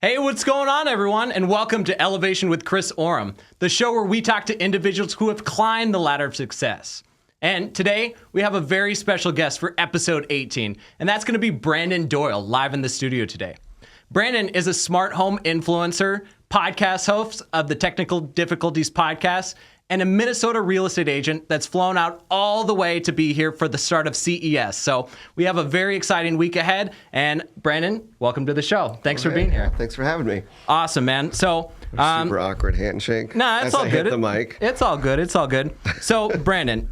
Hey, what's going on, everyone? And welcome to Elevation with Chris Oram, the show where we talk to individuals who have climbed the ladder of success. And today, we have a very special guest for episode 18, and that's going to be Brandon Doyle, live in the studio today. Brandon is a smart home influencer, podcast host of the Technical Difficulties podcast, and a Minnesota real estate agent that's flown out all the way to be here for the start of CES. So we have a very exciting week ahead. And Brandon, welcome to the show. Thanks for being here. Thanks for having me. Awesome, man. So super awkward handshake. Nah, it's all good. Hit the mic. It's all good. It's all good. So Brandon,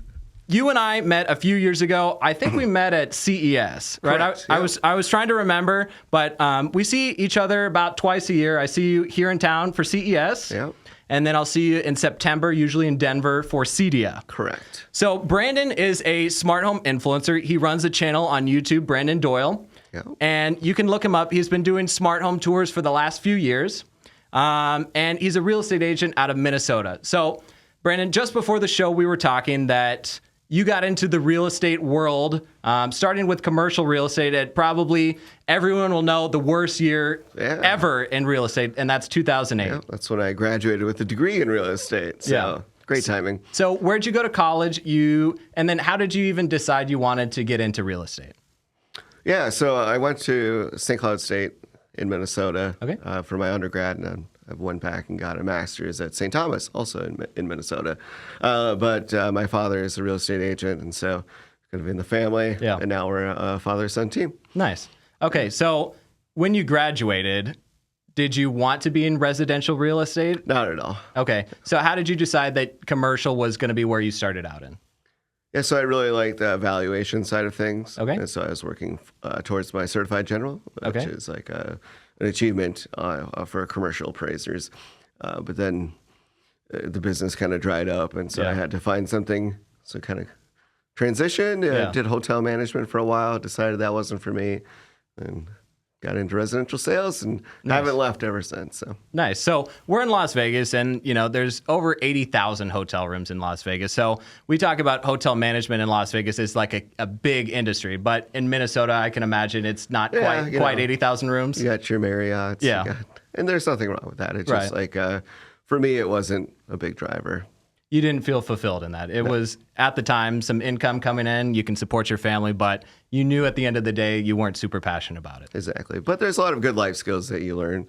you and I met a few years ago. I think we met at CES, right? Correct, I was trying to remember, but we see each other about twice a year. I see you here in town for CES. Yep. And then I'll see you in September, usually in Denver for CEDIA. Correct. So Brandon is a smart home influencer. He runs a channel on YouTube, Brandon Doyle. Yep. And you can look him up. He's been doing smart home tours for the last few years. And he's a real estate agent out of Minnesota. So Brandon, just before the show, we were talking that you got into the real estate world, starting with commercial real estate at probably, everyone will know, the worst year ever in real estate, and that's 2008. Yeah, that's when I graduated with a degree in real estate. So great timing. So where'd you go to college? And then how did you even decide you wanted to get into real estate? Yeah, so I went to St. Cloud State in Minnesota for my undergrad, and I went back and got a master's at St. Thomas, also in Minnesota. But my father is a real estate agent, and so kind of in the family. Yeah. And now we're a father-son team. Nice. Okay, so when you graduated, did you want to be in residential real estate? Not at all. Okay, so how did you decide that commercial was going to be where you started out in? Yeah, so I really like the valuation side of things. Okay. And so I was working towards my certified general, which is like an achievement for commercial appraisers. But then the business kind of dried up, and so I had to find something. So kind of transitioned, did hotel management for a while, decided that wasn't for me, and got into residential sales and haven't left ever since. So nice. So we're in Las Vegas, and there's over 80,000 hotel rooms in Las Vegas. So we talk about hotel management in Las Vegas is like a big industry, but in Minnesota, I can imagine it's not quite 80,000 rooms. You got your Marriotts. And there's nothing wrong with that. It's just like, for me, it wasn't a big driver. You didn't feel fulfilled in that. It was, at the time, some income coming in. You can support your family, but you knew at the end of the day you weren't super passionate about it. Exactly. But there's a lot of good life skills that you learn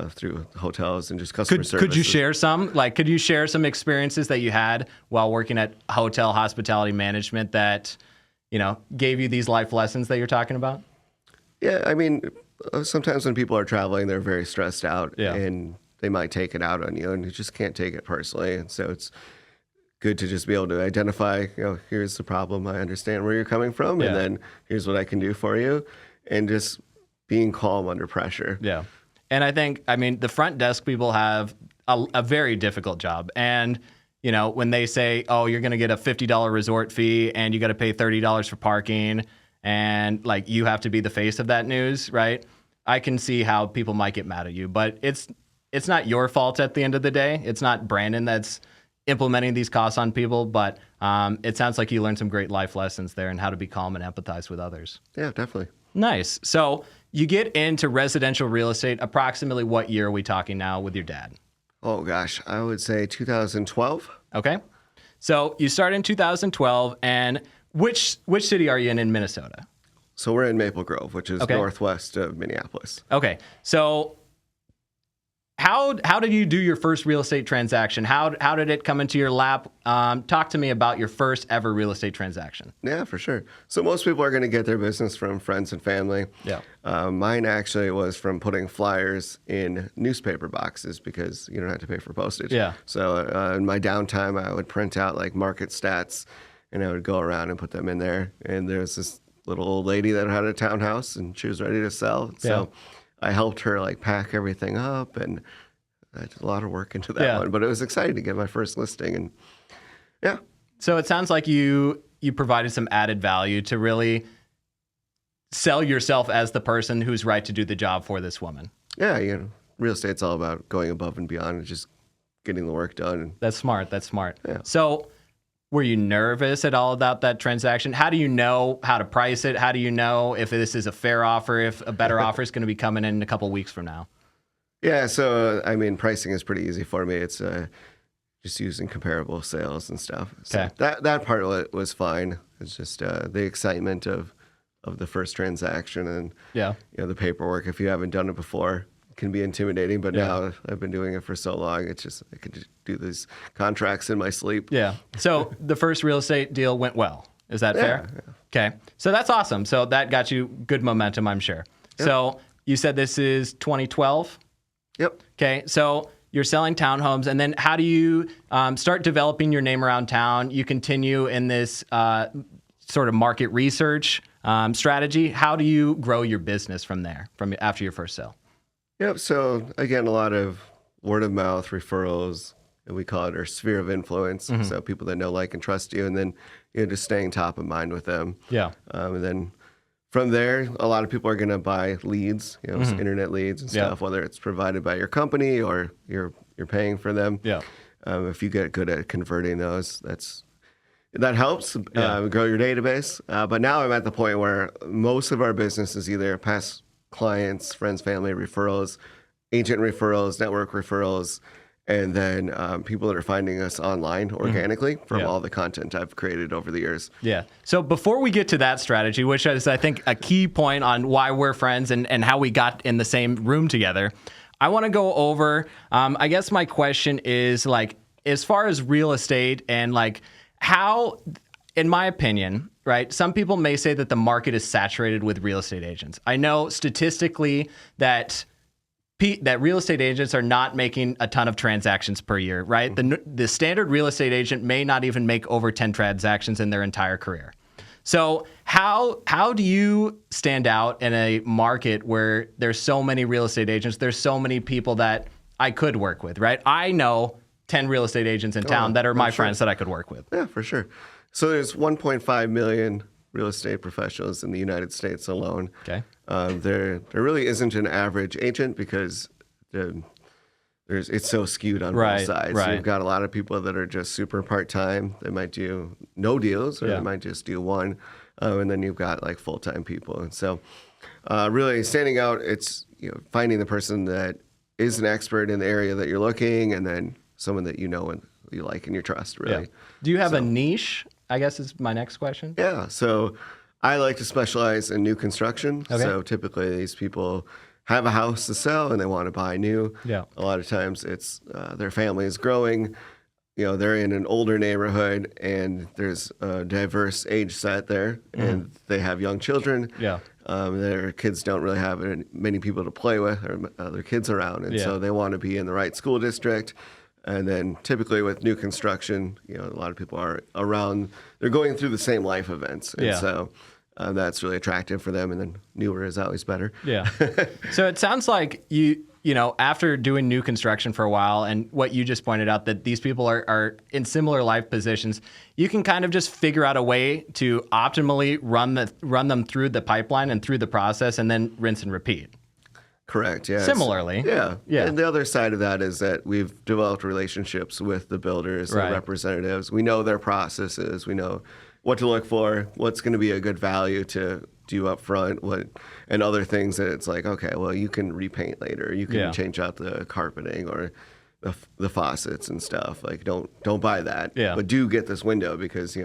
through hotels and just customer service. Could you share some? Could you share some experiences that you had while working at hotel hospitality management that, gave you these life lessons that you're talking about? Yeah, I mean, sometimes when people are traveling, they're very stressed out and they might take it out on you, and you just can't take it personally. And so it's good to just be able to identify, here's the problem. I understand where you're coming from. And then here's what I can do for you. And just being calm under pressure. Yeah. And I think, the front desk people have a very difficult job. And, when they say, oh, you're going to get a $50 resort fee and you got to pay $30 for parking and you have to be the face of that news, right? I can see how people might get mad at you, but it's not your fault at the end of the day. It's not Brandon that's implementing these costs on people, but it sounds like you learned some great life lessons there and how to be calm and empathize with others. Yeah, definitely. Nice. So you get into residential real estate. Approximately what year are we talking now with your dad? Oh, gosh. I would say 2012. Okay. So you start in 2012, and which city are you in Minnesota? So we're in Maple Grove, which is northwest of Minneapolis. Okay. So How did you do your first real estate transaction? How did it come into your lap? Talk to me about your first ever real estate transaction. Yeah, for sure. So most people are going to get their business from friends and family. Yeah. Mine actually was from putting flyers in newspaper boxes because you don't have to pay for postage. Yeah. So in my downtime, I would print out market stats, and I would go around and put them in there. And there's this little old lady that had a townhouse, and she was ready to sell. So I helped her pack everything up, and I did a lot of work into that one. But it was exciting to get my first listing, and So it sounds like you provided some added value to really sell yourself as the person who's right to do the job for this woman. Yeah, real estate's all about going above and beyond and just getting the work done. That's smart. Yeah. So were you nervous at all about that transaction? How do you know how to price it? How do you know if this is a fair offer, if a better offer is going to be coming in a couple weeks from now? Yeah, so I mean, pricing is pretty easy for me. It's just using comparable sales and stuff. So Okay. that part of it was fine. It's just the excitement of the first transaction and the paperwork. If you haven't done it before, it can be intimidating. But now I've been doing it for so long, it's just I could just do these contracts in my sleep. Yeah. So the first real estate deal went well. Is that fair? Yeah. Okay. So that's awesome. So that got you good momentum, I'm sure. Yep. So you said this is 2012? Yep. Okay. So you're selling townhomes, and then how do you start developing your name around town? You continue in this sort of market research strategy. How do you grow your business from there, from after your first sale? Yep. So again, a lot of word of mouth referrals, and we call it our sphere of influence. Mm-hmm. So people that know, like, and trust you, and then just staying top of mind with them. Yeah. And then from there, a lot of people are going to buy leads, internet leads and stuff, whether it's provided by your company or you're paying for them. Yeah. If you get good at converting those, that helps grow your database. But now I'm at the point where most of our business is either past clients, friends, family referrals, agent referrals, network referrals, and then people that are finding us online organically from all the content I've created over the years. Yeah. So before we get to that strategy, which is, I think, a key point on why we're friends and how we got in the same room together, I want to go over, I guess my question is, like, as far as real estate and, like, how, in my opinion, right, some people may say that the market is saturated with real estate agents. I know statistically that real estate agents are not making a ton of transactions per year, right? Mm-hmm. The standard real estate agent may not even make over 10 transactions in their entire career. So how do you stand out in a market where there's so many real estate agents, there's so many people that I could work with, right? I know 10 real estate agents in town that are my friends that I could work with. Yeah, for sure. So there's 1.5 million real estate professionals in the United States alone. Okay. There really isn't an average agent because it's so skewed on both sides. Right. So you've got a lot of people that are just super part-time. They might do no deals or they might just do one. And then you've got like full-time people. And so really standing out, it's finding the person that is an expert in the area that you're looking, and then someone that you know and you like and you trust, really. Yeah. Do you have a niche, I guess is my next question? Yeah. So I like to specialize in new construction. Okay. So typically these people have a house to sell and they want to buy new. Yeah. A lot of times it's their family is growing. They're in an older neighborhood and there's a diverse age set there, and they have young children. Yeah. Their kids don't really have many people to play with or other kids around, and so they want to be in the right school district. And then typically with new construction, a lot of people are around, they're going through the same life events. And so that's really attractive for them. And then newer is always better. Yeah. So it sounds like you after doing new construction for a while, and what you just pointed out, that these people are in similar life positions, you can kind of just figure out a way to optimally run them through the pipeline and through the process, and then rinse and repeat. Correct. Yeah. Similarly. Yeah. Yeah. And the other side of that is that we've developed relationships with the builders and representatives. We know their processes. We know what to look for, what's going to be a good value to do up front, and other things that it's like, okay, well, you can repaint later. You can change out the carpeting or the faucets and stuff. Like, don't buy that. Yeah. But do get this window because,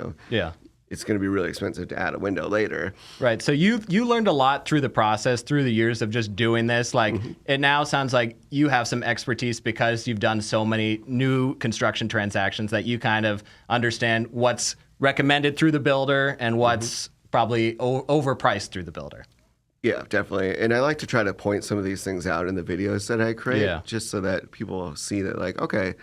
it's going to be really expensive to add a window later. Right. So you learned a lot through the process, through the years of just doing this. Like, it now sounds like you have some expertise because you've done so many new construction transactions that you kind of understand what's recommended through the builder and what's probably overpriced through the builder. Yeah, definitely. And I like to try to point some of these things out in the videos that I create, just so that people see that, like, okay,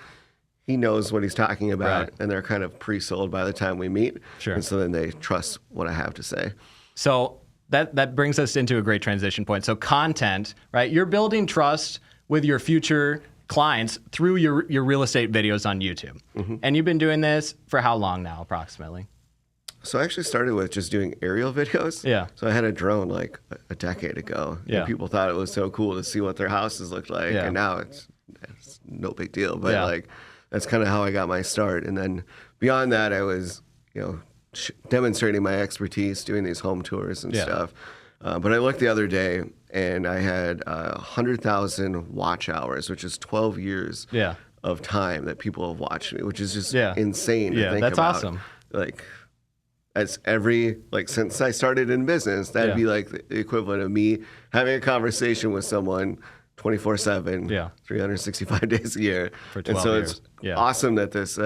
he knows what he's talking about, and they're kind of pre-sold by the time we meet. Sure. And so then they trust what I have to say. So that brings us into a great transition point. So content, right? You're building trust with your future clients through your real estate videos on YouTube. And you've been doing this for how long now, approximately? So I actually started with just doing aerial videos. Yeah. So I had a drone like a decade ago. Yeah. And people thought it was so cool to see what their houses looked like. Yeah. And now it's no big deal. But like, that's kind of how I got my start. And then beyond that, I was, demonstrating my expertise, doing these home tours and stuff. But I looked the other day and I had 100,000 watch hours, which is 12 years of time that people have watched me, which is just insane to think that's about. Awesome. Like, as since I started in business, that'd be like the equivalent of me having a conversation with someone 24/7, 365 days a year. For 12 years. It's awesome that this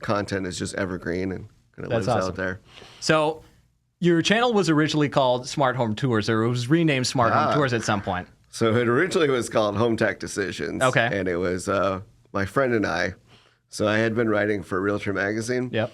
content is just evergreen and kind of lives out there. So your channel was originally called Smart Home Tours, or it was renamed Smart Home Tours at some point. So it originally was called Home Tech Decisions. Okay. And it was my friend and I. So I had been writing for Realtor Magazine. Yep.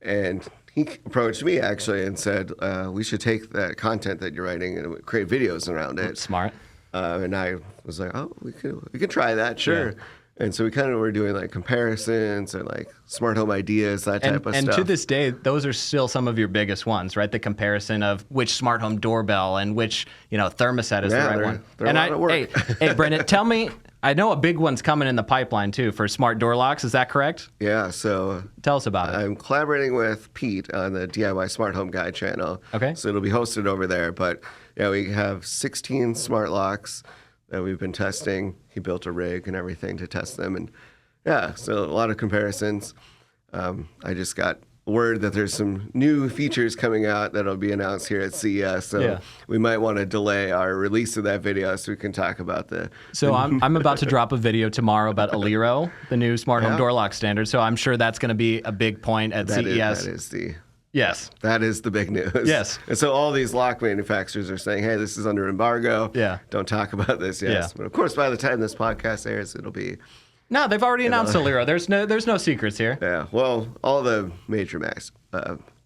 And he approached me actually and said, we should take that content that you're writing and create videos around it. Smart. And I was like, oh, we could try that, sure. Yeah. And so we kind of were doing like comparisons and like smart home ideas, that type of stuff. And to this day, those are still some of your biggest ones, right? The comparison of which smart home doorbell and which thermostat is the right one. They're a lot of work. Hey, Brendan, tell me. I know a big one's coming in the pipeline too for smart door locks. Is that correct? Yeah. So tell us about it. I'm collaborating with Pete on the DIY Smart Home Guide channel. Okay. So it'll be hosted over there. But yeah, we have 16 smart locks that we've been testing. He built a rig and everything to test them, and so a lot of comparisons. I just got word that there's some new features coming out that'll be announced here at CES, so we might want to delay our release of that video so we can talk about the. So I'm about to drop a video tomorrow about Aliro, the new smart home door lock standard. So I'm sure that's going to be a big point at CES. That is the. Yes. That is the big news. Yes. And so all these lock manufacturers are saying, hey, this is under embargo. Yeah. Don't talk about this yet. Yeah. But of course, by the time this podcast airs, it'll be. No, they've already announced Aliro. There's no secrets here. Yeah. Well, all the major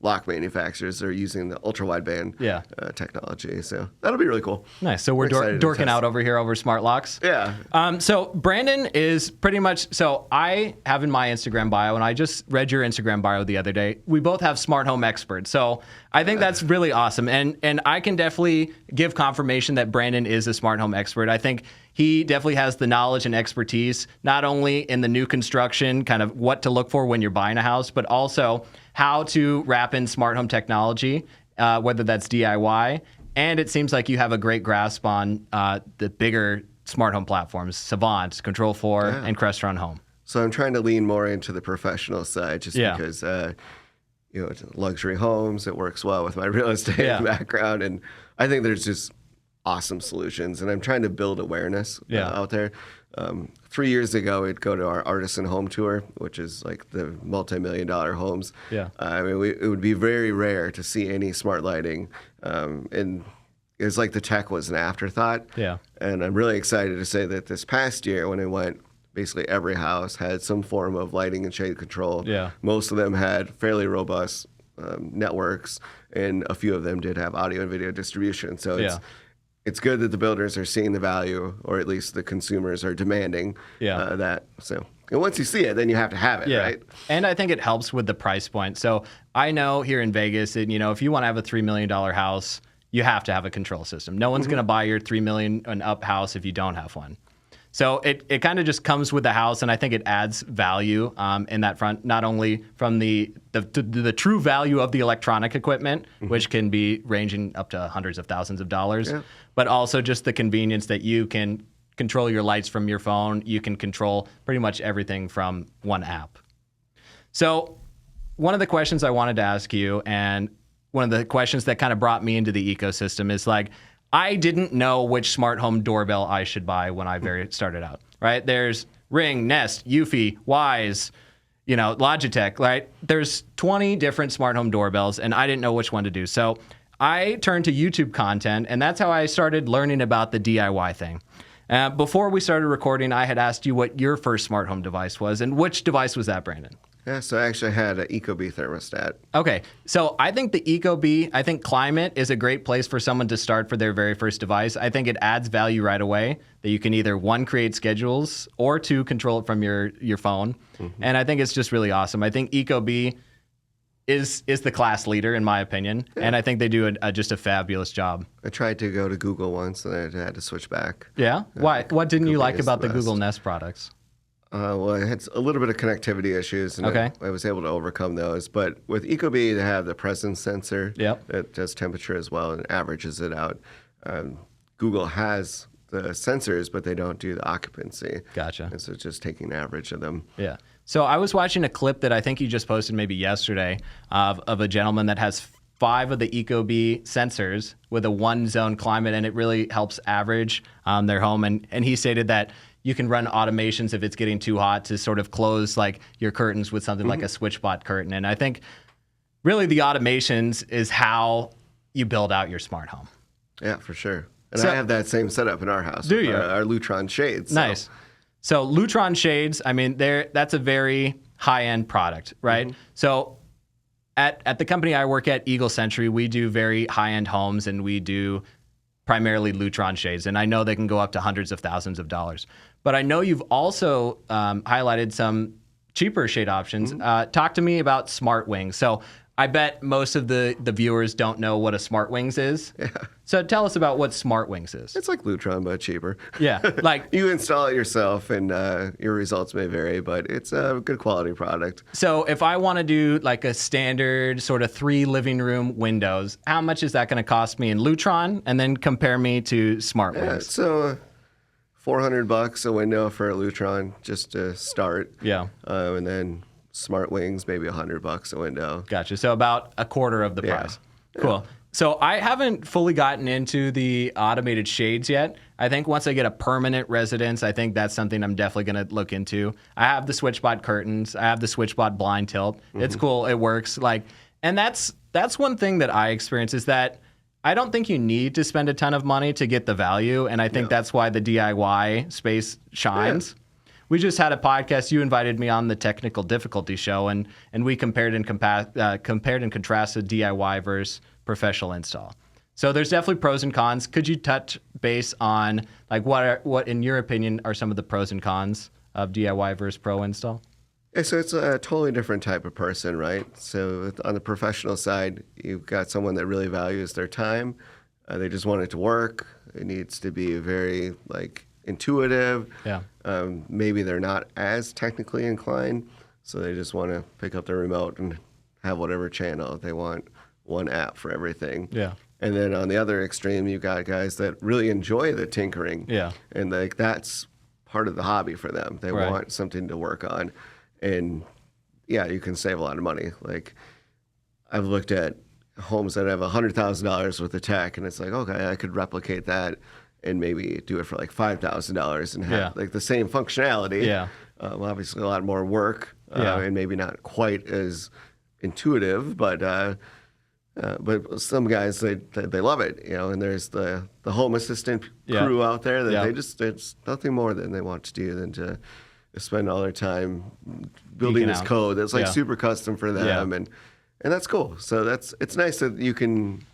lock manufacturers are using the ultra wideband technology. So that'll be really cool. Nice. So we're dorking out over here over smart locks. Yeah. So Brandon is pretty much, so I have in my Instagram bio, and I just read your Instagram bio the other day, we both have smart home experts. So I think that's really awesome. And I can definitely give confirmation that Brandon is a smart home expert. I think he definitely has the knowledge and expertise, not only in the new construction, kind of what to look for when you're buying a house, but also how to wrap in smart home technology, whether that's DIY. And it seems like you have a great grasp on the bigger smart home platforms, Savant, Control4, and Crestron Home. So I'm trying to lean more into the professional side just because, it's luxury homes, it works well with my real estate background. And I think there's just awesome solutions. And I'm trying to build awareness out there. 3 years ago, we'd go to our artisan home tour, which is like the multi-million-dollar homes. Yeah. I mean, it would be very rare to see any smart lighting. And it was like the tech was an afterthought. Yeah. And I'm really excited to say that this past year, when I went, basically every house had some form of lighting and shade control. Yeah. Most of them had fairly robust networks, and a few of them did have audio and video distribution. So it's good that the builders are seeing the value, or at least the consumers are demanding that. So and once you see it, then you have to have it, right? And I think it helps with the price point. So I know here in Vegas, and if you want to have a $3 million house, you have to have a control system. No one's going to buy your $3 million and up house if you don't have one. So it kind of just comes with the house, and I think it adds value in that front, not only from the true value of the electronic equipment, which can be ranging up to hundreds of thousands of dollars, but also just the convenience that you can control your lights from your phone. You can control pretty much everything from one app. So one of the questions I wanted to ask you, and one of the questions that kind of brought me into the ecosystem, is like, I didn't know which smart home doorbell I should buy when I started out, right? There's Ring, Nest, Eufy, Wise, Logitech, right? There's 20 different smart home doorbells, and I didn't know which one to do. So I turned to YouTube content, and that's how I started learning about the DIY thing. Before we started recording, I had asked you what your first smart home device was, and which device was that, Brandon? Yeah, so I actually had an Ecobee thermostat. Okay, so I think the Ecobee, I think Climate is a great place for someone to start for their very first device. I think it adds value right away, that you can either, one, create schedules, or two, control it from your phone. And I think it's just really awesome. I think Ecobee is the class leader, in my opinion, and I think they do just a fabulous job. I tried to go to Google once, and I had to switch back. Yeah? Why? What didn't you like about the Google Nest products? Well, I had a little bit of connectivity issues, and I was able to overcome those. But with Ecobee, they have the presence sensor that does temperature as well and averages it out. Google has the sensors, but they don't do the occupancy. Gotcha. And so it's just taking an average of them. Yeah. So I was watching a clip that I think you just posted maybe yesterday of a gentleman that has 5 of the Ecobee sensors with a 1-zone climate, and it really helps average their home. And he stated that you can run automations if it's getting too hot to sort of close like your curtains with something like a SwitchBot curtain. And I think really the automations is how you build out your smart home. Yeah, for sure. And I have that same setup in our house. Do you? Our Lutron shades. Nice. So Lutron shades, I mean, that's a very high-end product, right? So at the company I work at, Eagle Century, we do very high-end homes, and we do primarily Lutron shades. And I know they can go up to hundreds of thousands of dollars. But I know you've also highlighted some cheaper shade options. Talk to me about Smart Wings. So I bet most of the viewers don't know what a Smart Wings is. Yeah. So tell us about what Smart Wings is. It's like Lutron, but cheaper. Yeah. Like you install it yourself, and your results may vary, but it's a good quality product. So if I want to do like a standard sort of 3 living room windows, how much is that going to cost me in Lutron? And then compare me to Smart Wings. So $400 a window for a Lutron just to start. Yeah. And then Smart Wings, maybe $100 a window. Gotcha. So about a quarter of the price. Cool. So I haven't fully gotten into the automated shades yet. I think once I get a permanent residence, I think that's something I'm definitely going to look into. I have the SwitchBot curtains. I have the SwitchBot blind tilt. It's cool. It works. And that's one thing that I experience is that I don't think you need to spend a ton of money to get the value. And I think that's why the DIY space shines. Yeah. We just had a podcast. You invited me on the Technical Difficulty show, and we compared and contrasted DIY versus professional install. So there's definitely pros and cons. Could you touch base on like what in your opinion are some of the pros and cons of DIY versus pro install? Yeah, so it's a totally different type of person, right? So on the professional side, you've got someone that really values their time. They just want it to work. It needs to be very intuitive. Yeah. Maybe they're not as technically inclined, so they just want to pick up their remote and have whatever channel they want, one app for everything. Yeah. And then on the other extreme, you've got guys that really enjoy the tinkering. Yeah. And that's part of the hobby for them. They want something to work on. And yeah, you can save a lot of money. Like I've looked at homes that have $100,000 worth of tech, and it's like, okay, I could replicate that and maybe do it for like $5,000 and have like the same functionality. Yeah. Obviously a lot more work and maybe not quite as intuitive, but some guys, they love it, and there's the home assistant crew out there that it's nothing more than they want to do than to spend all their time building this code that's like super custom for them. And that's cool. So it's nice that you can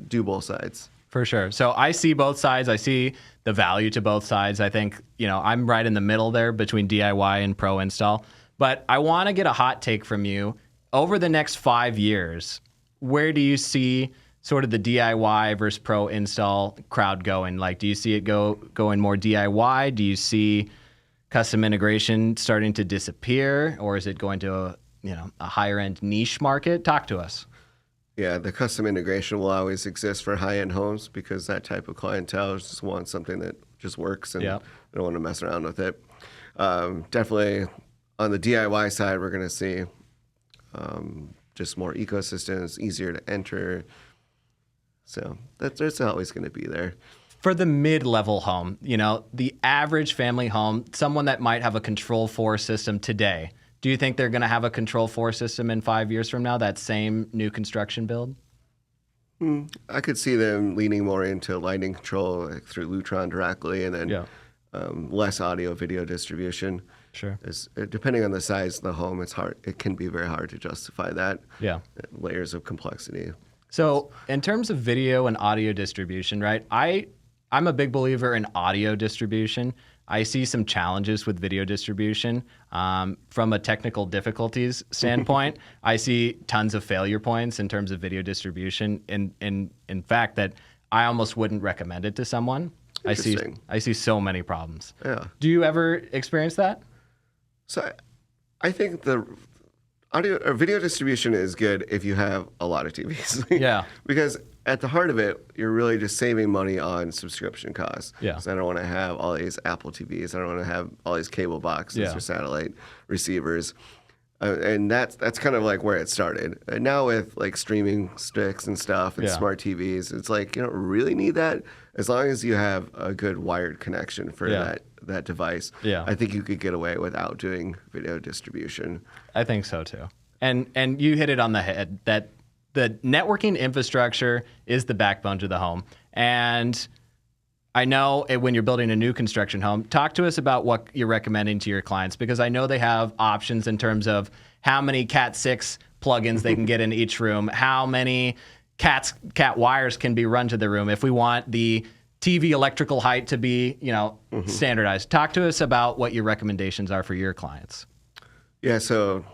do both sides. For sure. So I see both sides. I see the value to both sides. I think, I'm right in the middle there between DIY and pro install. But I want to get a hot take from you. Over the next 5 years, where do you see sort of the DIY versus pro install crowd going? Like, do you see it going more DIY? Do you see custom integration starting to disappear? Or is it going to a higher end niche market? Talk to us. Yeah, the custom integration will always exist for high-end homes because that type of clientele just wants something that just works and they don't want to mess around with it. Definitely on the DIY side, we're going to see just more ecosystems, easier to enter. So that's always going to be there. For the mid-level home, the average family home, someone that might have a Control4 system today, do you think they're going to have a Control4 system in 5 years from now, that same new construction build? I could see them leaning more into lighting control through Lutron directly, and then less audio video distribution. Sure. Depending on the size of the home, it's hard. It can be very hard to justify that. Yeah. Layers of complexity. So in terms of video and audio distribution, right? I'm a big believer in audio distribution. I see some challenges with video distribution. From a technical difficulties standpoint, I see tons of failure points in terms of video distribution. In fact, that I almost wouldn't recommend it to someone. I see so many problems. Yeah. Do you ever experience that? So I think the audio or video distribution is good if you have a lot of TVs. Yeah. Because at the heart of it, you're really just saving money on subscription costs. Yeah. So I don't want to have all these Apple TVs. I don't want to have all these cable boxes or satellite receivers. And that's kind of like where it started. And now with like streaming sticks and stuff and smart TVs, it's like you don't really need that as long as you have a good wired connection for that device. Yeah. I think you could get away without doing video distribution. I think so too. And you hit it on the head that the networking infrastructure is the backbone to the home. And I know when you're building a new construction home, talk to us about what you're recommending to your clients, because I know they have options in terms of how many Cat 6 plugins they can get in each room, how many Cat wires can be run to the room if we want the TV electrical height to be, standardized. Talk to us about what your recommendations are for your clients. Yeah, so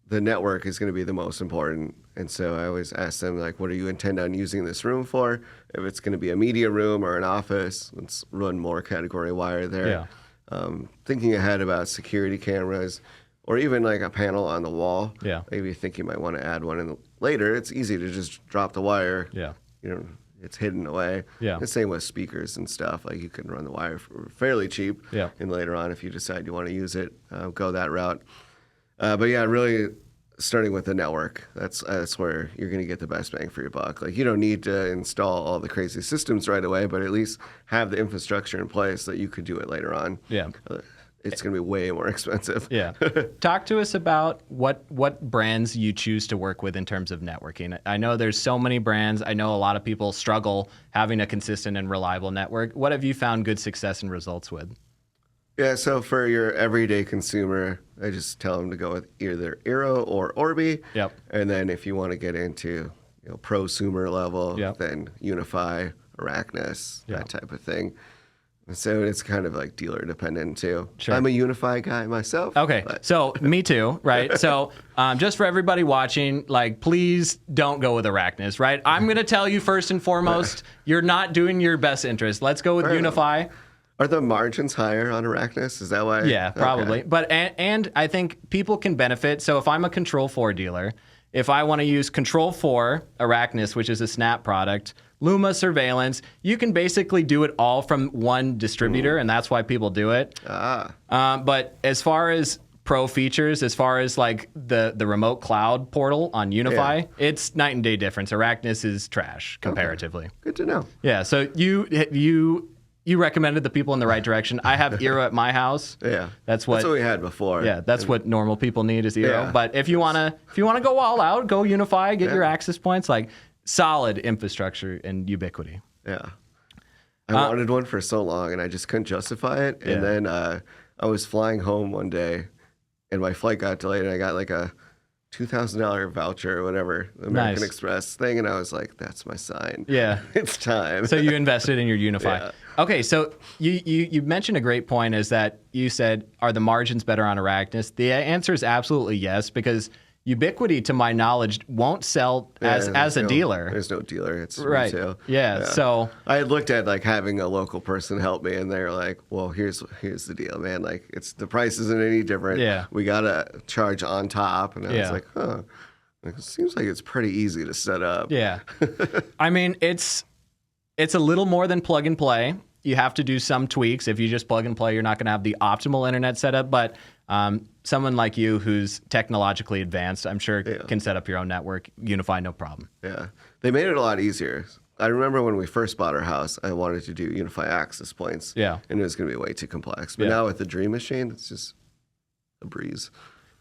the network is going to be the most important. And so I always ask them, like, what do you intend on using this room for? If it's going to be a media room or an office, let's run more category wire there. Yeah. Thinking ahead about security cameras or even like a panel on the wall. Yeah. Maybe you think you might want to add one in later. It's easy to just drop the wire. Yeah. It's hidden away. Yeah. The same with speakers and stuff. Like you can run the wire for fairly cheap. Yeah. And later on, if you decide you want to use it, go that route. But yeah, really starting with the network, that's where you're going to get the best bang for your buck. Like you don't need to install all the crazy systems right away, but at least have the infrastructure in place that you could do it later on. Yeah. It's going to be way more expensive. Yeah. Talk to us about what brands you choose to work with in terms of networking. I know there's so many brands. I know a lot of people struggle having a consistent and reliable network. What have you found good success and results with? Yeah, so for your everyday consumer, I just tell them to go with either Eero or Orbi. Yep. And then if you want to get into prosumer level, then Unify, Arachnus, that type of thing. And so it's kind of like dealer dependent too. Sure. I'm a Unify guy myself. Okay, so me too, right? So just for everybody watching, like please don't go with Arachnus, right? I'm going to tell you first and foremost, you're not doing your best interest. Let's go with Unify. Are the margins higher on Arachnus? Is that why? Yeah, probably. Okay. But and I think people can benefit. So if I'm a Control 4 dealer, if I want to use Control 4 Arachnus, which is a Snap product, Luma Surveillance, you can basically do it all from one distributor, and that's why people do it. But as far as pro features, as far as like the remote cloud portal on Unify, it's night and day difference. Arachnus is trash comparatively. Okay. Good to know. Yeah, so you recommended the people in the right direction. I have Eero at my house. Yeah, that's what we had before. Yeah, that's what normal people need is Eero. Yeah. But if you wanna go all out, go Unify, get your access points, like solid infrastructure and ubiquity. Yeah, I wanted one for so long and I just couldn't justify it. And then I was flying home one day, and my flight got delayed, and I got like a $2,000 voucher or whatever, American Express thing, and I was like, that's my sign. Yeah. It's time. So you invested in your Unify. Yeah. Okay, so you mentioned a great point is that you said, are the margins better on Arachnus? The answer is absolutely yes, because Ubiquity, to my knowledge, won't sell as a dealer. There's no dealer. It's retail. Yeah. So I had looked at like having a local person help me, and they're like, "Well, here's the deal, man. Like, it's the price isn't any different. Yeah. We gotta charge on top." And I was like, "Huh." Like, it seems like it's pretty easy to set up. Yeah. I mean, it's a little more than plug and play. You have to do some tweaks. If you just plug and play, you're not going to have the optimal internet setup. But someone like you who's technologically advanced, I'm sure can set up your own network, Unify, no problem. Yeah. They made it a lot easier. I remember when we first bought our house, I wanted to do Unify access points. Yeah. And it was going to be way too complex. But now with the Dream Machine, it's just a breeze.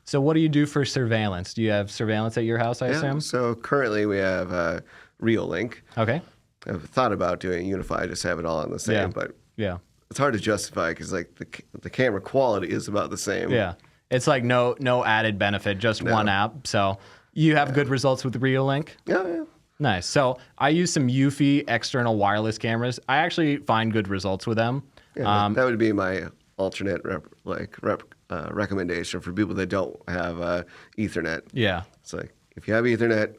So what do you do for surveillance? Do you have surveillance at your house, I assume? So currently we have Reolink. Okay. I've thought about doing Unify, just have it all on the same, but it's hard to justify because like the camera quality is about the same. Yeah, it's like no added benefit, just one app. So you have good results with Reolink? Yeah. Nice. So I use some Eufy external wireless cameras. I actually find good results with them. Yeah, that would be my alternate recommendation for people that don't have Ethernet. Yeah. It's like if you have Ethernet,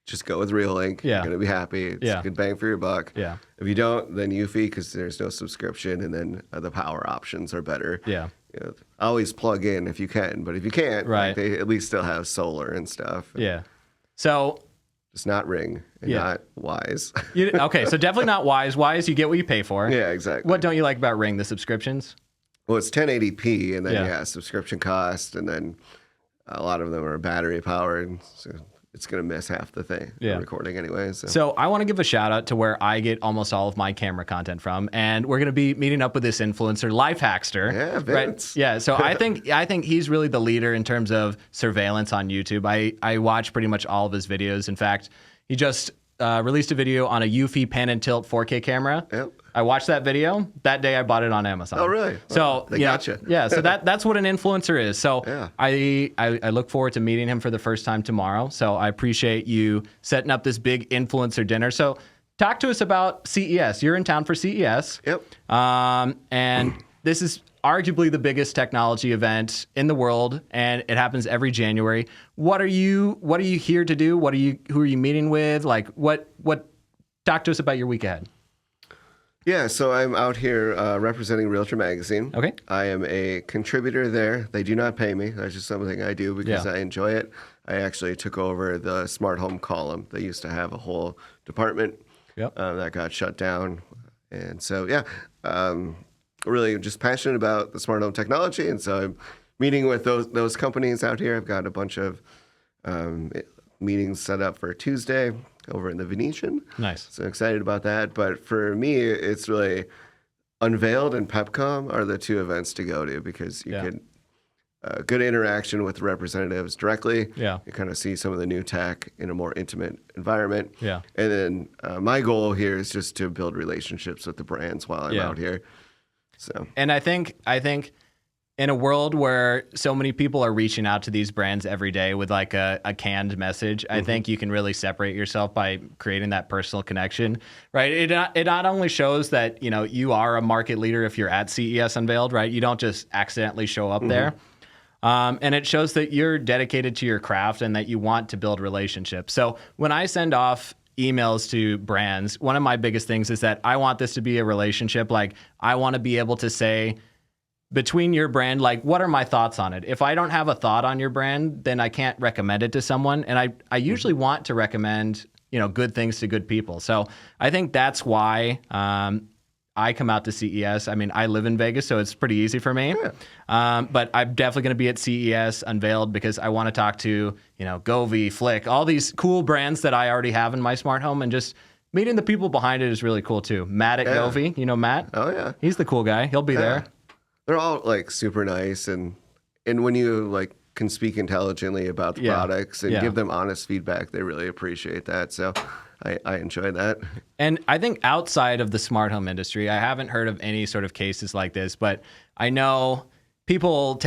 just go with Reolink. Yeah. You're going to be happy. It's a good bang for your buck. Yeah. If you don't, then Eufy, because there's no subscription, and then the power options are better. Yeah. You know, always plug in if you can, but if you can't, like, they at least still have solar and stuff. Yeah. So Just not Ring and not Wise. Okay, so definitely not Wise. Wise, you get what you pay for. Yeah, exactly. What don't you like about Ring? The subscriptions? Well, it's 1080p, and then subscription cost, and then a lot of them are battery powered, so it's going to miss half the thing. The recording anyway. So I want to give a shout out to where I get almost all of my camera content from, and we're going to be meeting up with this influencer, Life Hackster. Yeah, Vince. Right? Yeah. So I think he's really the leader in terms of surveillance on YouTube. I watch pretty much all of his videos. In fact, he just released a video on a Eufy pan and tilt 4K camera. Yep. I watched that video. That day I bought it on Amazon. Oh, really? So they gotcha. Yeah. So that's what an influencer is. So I look forward to meeting him for the first time tomorrow. So I appreciate you setting up this big influencer dinner. So talk to us about CES. You're in town for CES. Yep. And this is arguably the biggest technology event in the world, and it happens every January. What are you here to do? Who are you meeting with? Like what talk to us about your week ahead. Yeah, so I'm out here representing Realtor Magazine. Okay. I am a contributor there. They do not pay me. That's just something I do because I enjoy it. I actually took over the smart home column. They used to have a whole department that got shut down. And so, really just passionate about the smart home technology. And so I'm meeting with those companies out here. I've got a bunch of meetings set up for Tuesday over in the Venetian. Nice. So excited about that. But for me, it's really Unveiled and PepCom are the two events to go to because you can good interaction with representatives directly. Yeah. You kind of see some of the new tech in a more intimate environment. Yeah. And then my goal here is just to build relationships with the brands while I'm out here. So. And I think in a world where so many people are reaching out to these brands every day with like a canned message, I think you can really separate yourself by creating that personal connection, right? It not only shows that, you are a market leader if you're at CES Unveiled, right? You don't just accidentally show up there. And it shows that you're dedicated to your craft and that you want to build relationships. So when I send off emails to brands, one of my biggest things is that I want this to be a relationship. Like I want to be able to say, between your brand, like, what are my thoughts on it? If I don't have a thought on your brand, then I can't recommend it to someone. And I usually want to recommend, good things to good people. So I think that's why I come out to CES. I mean, I live in Vegas, so it's pretty easy for me. Yeah. But I'm definitely going to be at CES Unveiled because I want to talk to, Govee, Flick, all these cool brands that I already have in my smart home, and just meeting the people behind it is really cool too. Matt at Govee, Matt? Oh, yeah. He's the cool guy. He'll be there. They're all like super nice, and when you like can speak intelligently about the products and give them honest feedback, they really appreciate that. So I enjoy that. And I think outside of the smart home industry, I haven't heard of any sort of cases like this, but I know people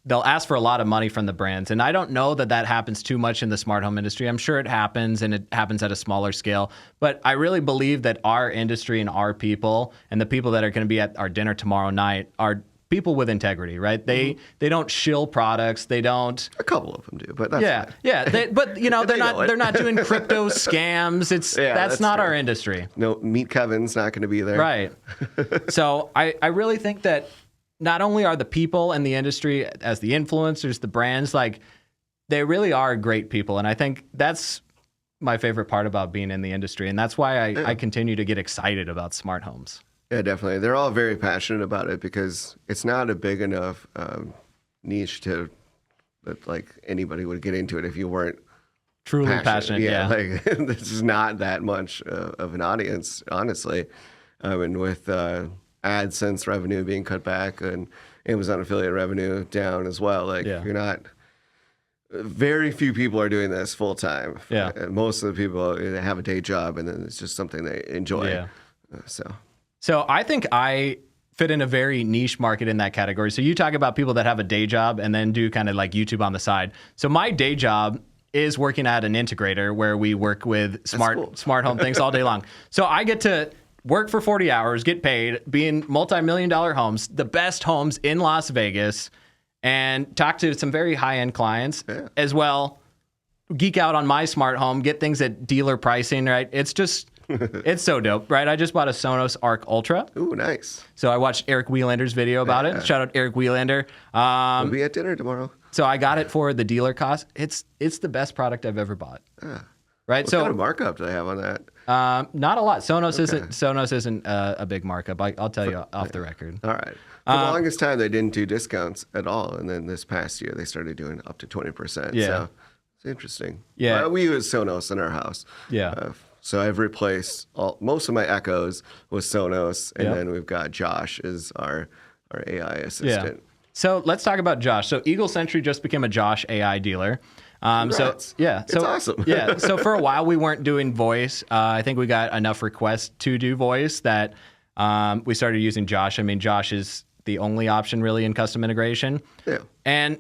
they'll ask for a lot of money from the brands. And I don't know that happens too much in the smart home industry. I'm sure it happens, and it happens at a smaller scale. But I really believe that our industry and our people and the people that are going to be at our dinner tomorrow night are people with integrity, right? They don't shill products. They don't. A couple of them do, but that's fine. They're not doing crypto scams. That's not our industry. No, Meet Kevin's not going to be there. Right. So I really think that not only are the people in the industry as the influencers, the brands, like they really are great people. And I think that's my favorite part about being in the industry. And that's why I continue to get excited about smart homes. Yeah, definitely. They're all very passionate about it because it's not a big enough niche that like anybody would get into it if you weren't truly passionate. Yeah. Like this is not that much of an audience, honestly. And with AdSense revenue being cut back and Amazon affiliate revenue down as well. You're not, very few people are doing this full time. Yeah. Most of the people have a day job and then it's just something they enjoy. Yeah. So I think I fit in a very niche market in that category. So you talk about people that have a day job and then do kind of like YouTube on the side. So my day job is working at an integrator where we work with smart home things all day long. So I get to work for 40 hours, get paid, be in multi-million-dollar homes, the best homes in Las Vegas, and talk to some very high-end clients as well, geek out on my smart home, get things at dealer pricing, right? It's just, it's so dope, right? I just bought a Sonos Arc Ultra. Ooh, nice. So I watched Eric Wielander's video about it. Shout out Eric Wielander. We'll be at dinner tomorrow. So I got it for the dealer cost. It's the best product I've ever bought. right? What kind of markup do they have on that? Not a lot. Sonos isn't a big markup. I'll tell you off the record. All right. For the longest time, they didn't do discounts at all, and then this past year they started doing up to 20%. Yeah. So it's interesting. Yeah. We use Sonos in our house. Yeah. So I've replaced most of my Echoes with Sonos, and then we've got Josh as our AI assistant. Yeah. So let's talk about Josh. So Eagle Sentry just became a Josh.ai dealer. Congrats. It's awesome. So for a while we weren't doing voice. I think we got enough requests to do voice that we started using Josh. I mean, Josh is the only option really in custom integration. Yeah. And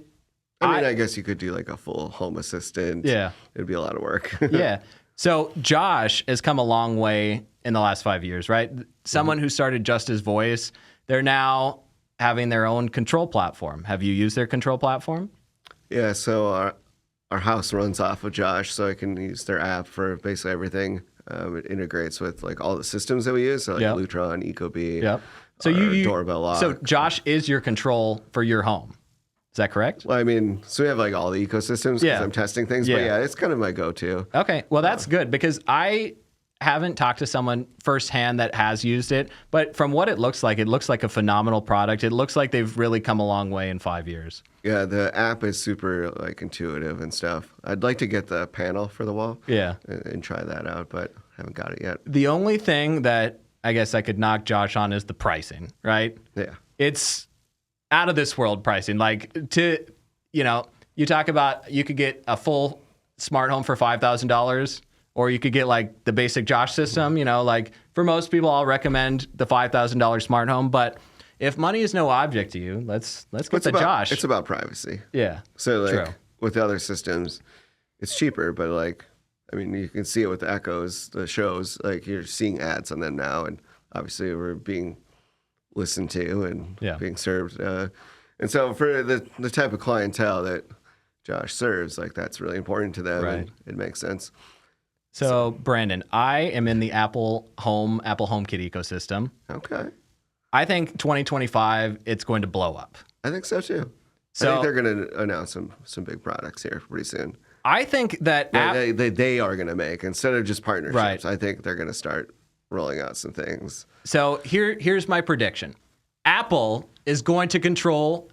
I guess you could do like a full home assistant. Yeah. It'd be a lot of work. Yeah. So Josh has come a long way in the last 5 years, right? Someone who started just as voice, they're now having their own control platform. Have you used their control platform? Yeah. So our house runs off of Josh, so I can use their app for basically everything. It integrates with like all the systems that we use, so like Lutron, Ecobee, so you doorbell lock. So Josh is your control for your home. Is that correct? Well, I mean, so we have like all the ecosystems because I'm testing things, but it's kind of my go-to. Okay, well that's good because I haven't talked to someone firsthand that has used it, but from what it looks like a phenomenal product. It looks like they've really come a long way in 5 years. Yeah, the app is super like intuitive and stuff. I'd like to get the panel for the wall. Yeah. And try that out, but haven't got it yet. The only thing that I guess I could knock Josh on is the pricing, right? Yeah. It's out of this world pricing. Like you talk about you could get a full smart home for $5,000. Or you could get like the basic Josh system, like for most people, I'll recommend the $5,000 smart home. But if money is no object to you, let's get Josh. It's about privacy. Yeah. So like true. With the other systems, it's cheaper, but like, I mean, you can see it with the Echoes, the shows, like you're seeing ads on them now. And obviously we're being listened to and being served. And so for the type of clientele that Josh serves, like that's really important to them. Right. And it makes sense. So, Brandon, I am in the Apple HomeKit ecosystem. Okay. I think 2025, it's going to blow up. I think so too. I think they're going to announce some big products here pretty soon. I think that they are going to make, instead of just partnerships, right. I think they're going to start rolling out some things. So here's my prediction. Apple is going to control.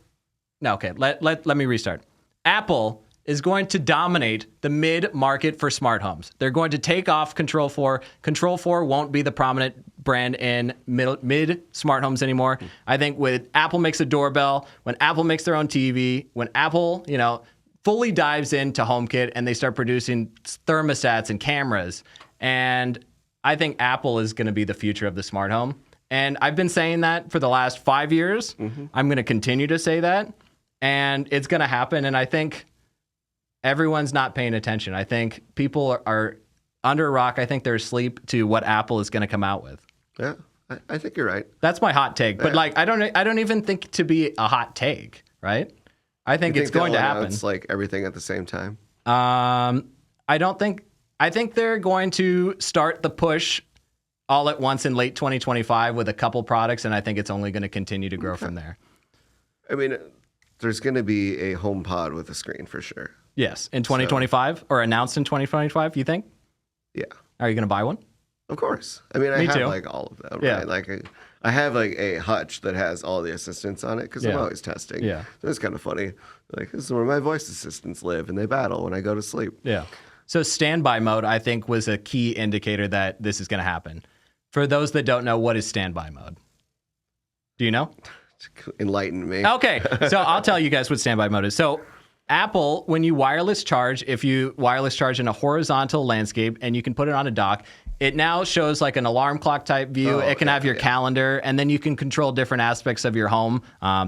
No, okay, let me restart. Apple is going to dominate the mid-market for smart homes. They're going to take off Control 4. Control 4 won't be the prominent brand in mid smart homes anymore. I think when Apple makes a doorbell, when Apple makes their own TV, when Apple, fully dives into HomeKit and they start producing thermostats and cameras, and I think Apple is going to be the future of the smart home. And I've been saying that for the last 5 years. Mm-hmm. I'm going to continue to say that, and it's going to happen. And I think everyone's not paying attention. I think people are under a rock. I think they're asleep to what Apple is going to come out with. Yeah, I think you're right. That's my hot take. But I don't even think to be a hot take, right? I think it's going to happen. It's like everything at the same time. I don't think. I think they're going to start the push all at once in late 2025 with a couple products, and I think it's only going to continue to grow from there. I mean, there's going to be a HomePod with a screen for sure. Yes, in 2025 or announced in 2025, you think? Yeah. Are you going to buy one? Of course. I mean, I have too. like all of them, right? Like I have like a hutch that has all the assistants on it because I'm always testing. Yeah. So it's kind of funny. Like, this is where my voice assistants live and they battle when I go to sleep. Yeah. So standby mode, I think, was a key indicator that this is going to happen. For those that don't know, what is standby mode? Do you know? Enlighten me. Okay. So I'll tell you guys what standby mode is. So Apple, when you wireless charge, if you wireless charge in a horizontal landscape and you can put it on a dock, it now shows like an alarm clock type view. It can have your calendar, and then you can control different aspects of your home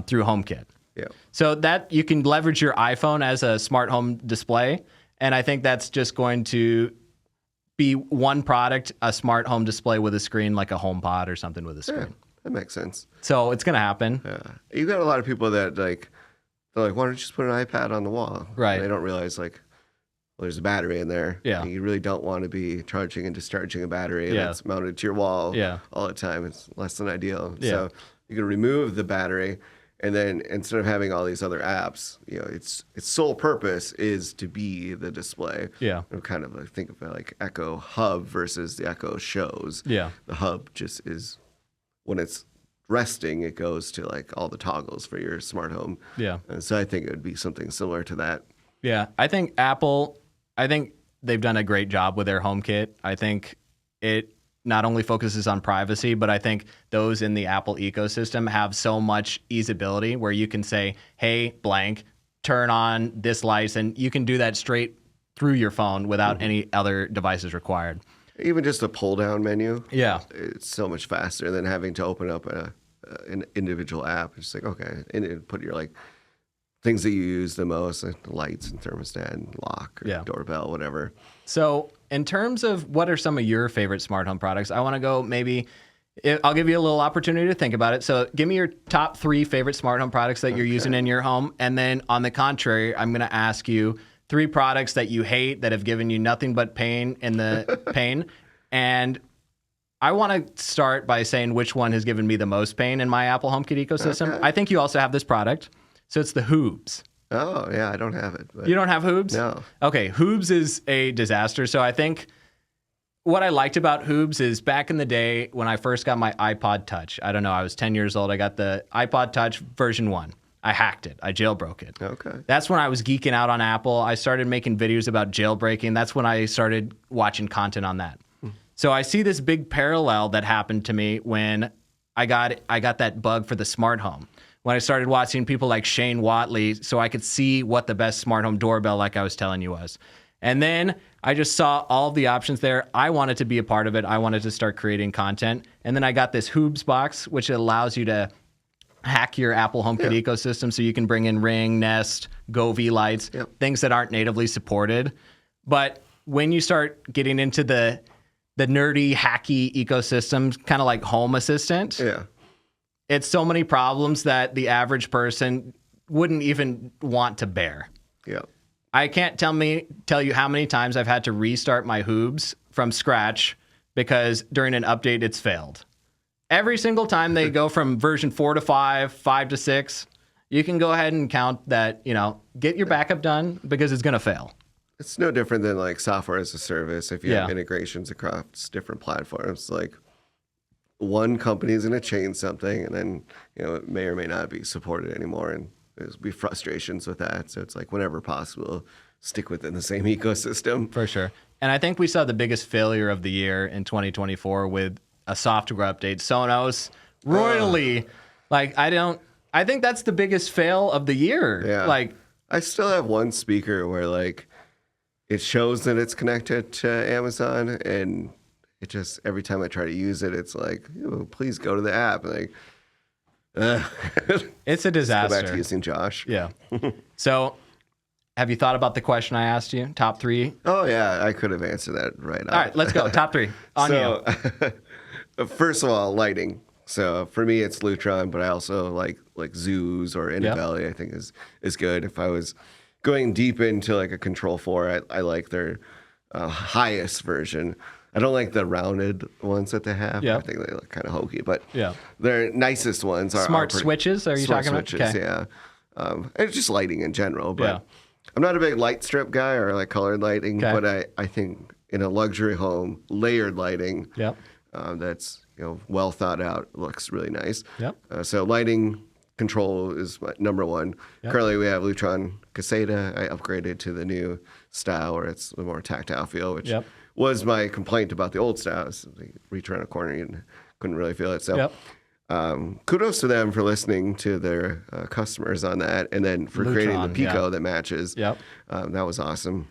through HomeKit. Yeah. So that you can leverage your iPhone as a smart home display. And I think that's just going to be one product, a smart home display with a screen, like a HomePod or something with a screen. Yeah, that makes sense. So it's going to happen. Yeah. You got a lot of people that they're like, why don't you just put an iPad on the wall? Right. And they don't realize well, there's a battery in there. Yeah. You really don't want to be charging and discharging a battery that's mounted to your wall all the time. It's less than ideal. Yeah. So you can remove the battery And then instead of having all these other apps, its sole purpose is to be the display. Yeah. Kind of think of it like Echo Hub versus the Echo Shows. Yeah. The Hub just is, when it's resting, it goes to like all the toggles for your smart home. Yeah. And so I think it would be something similar to that. Yeah. I think they've done a great job with their HomeKit. I think it not only focuses on privacy, but I think those in the Apple ecosystem have so much easeability where you can say, hey, blank, turn on this light, and you can do that straight through your phone without any other devices required. Even just a pull-down menu. Yeah. It's so much faster than having to open up an individual app. It's like, okay, and put your like things that you use the most, like the lights and thermostat and lock or doorbell, whatever. So in terms of what are some of your favorite smart home products, I want to go I'll give you a little opportunity to think about it. So give me your top 3 favorite smart home products that you're using in your home. And then on the contrary, I'm going to ask you 3 products that you hate that have given you nothing but pain in the pain. And I want to start by saying which one has given me the most pain in my Apple HomeKit ecosystem. Okay. I think you also have this product. So it's the Hoobs. Oh, yeah, I don't have it. But... You don't have Hoobs? No. Okay, Hoobs is a disaster. So I think what I liked about Hoobs is back in the day when I first got my iPod Touch, I don't know, I was 10 years old. I got the iPod Touch version 1. I hacked it. I jailbroke it. Okay. That's when I was geeking out on Apple. I started making videos about jailbreaking. That's when I started watching content on that. So I see this big parallel that happened to me when I got that bug for the smart home. When I started watching people like Shane Watley so I could see what the best smart home doorbell, like I was telling you, was. And then I just saw all of the options there. I wanted to be a part of it. I wanted to start creating content. And then I got this Hoobs box, which allows you to hack your Apple HomeKit ecosystem so you can bring in Ring, Nest, Govee lights, things that aren't natively supported. But when you start getting into the nerdy, hacky ecosystems, kind of like Home Assistant, it's so many problems that the average person wouldn't even want to bear. Yeah. I can't tell you how many times I've had to restart my Hoobs from scratch because during an update it's failed. Every single time they go from version 4 to 5, 5 to 6, you can go ahead and count that, get your backup done because it's going to fail. It's no different than like software as a service. If you have integrations across different platforms, like one company is going to change something and then, it may or may not be supported anymore. And there's be frustrations with that. So it's like whenever possible, stick within the same ecosystem. For sure. And I think we saw the biggest failure of the year in 2024 with a software update. Sonos royally, I think that's the biggest fail of the year. Yeah. I still have one speaker where it shows that it's connected to Amazon, and it just every time I try to use it, it's like, please go to the app. It's a disaster. Go back to using Josh. Yeah. So, have you thought about the question I asked you? Top 3? Oh yeah, I could have answered that right. All right, let's go. Top 3 on you. First of all, lighting. So for me, it's Lutron, but I also like Zeus or Innovelli. I think is good. If I was going deep into like a Control 4, I like their highest version. I don't like the rounded ones that they have. I think they look kind of hokey, but their nicest ones are smart switches. Are you talking about? Switches, yeah. And just lighting in general. But I'm not a big light strip guy or like colored lighting. But I think in a luxury home, layered lighting. That's well thought out. Looks really nice. So lighting control is my number 1. Currently we have Lutron Caseta. I upgraded to the new style where it's a more tactile feel, which was my complaint about the old style. You reach around a corner and couldn't really feel it. So kudos to them for listening to their customers on that, and then for Lutron, creating the Pico that matches. That was awesome.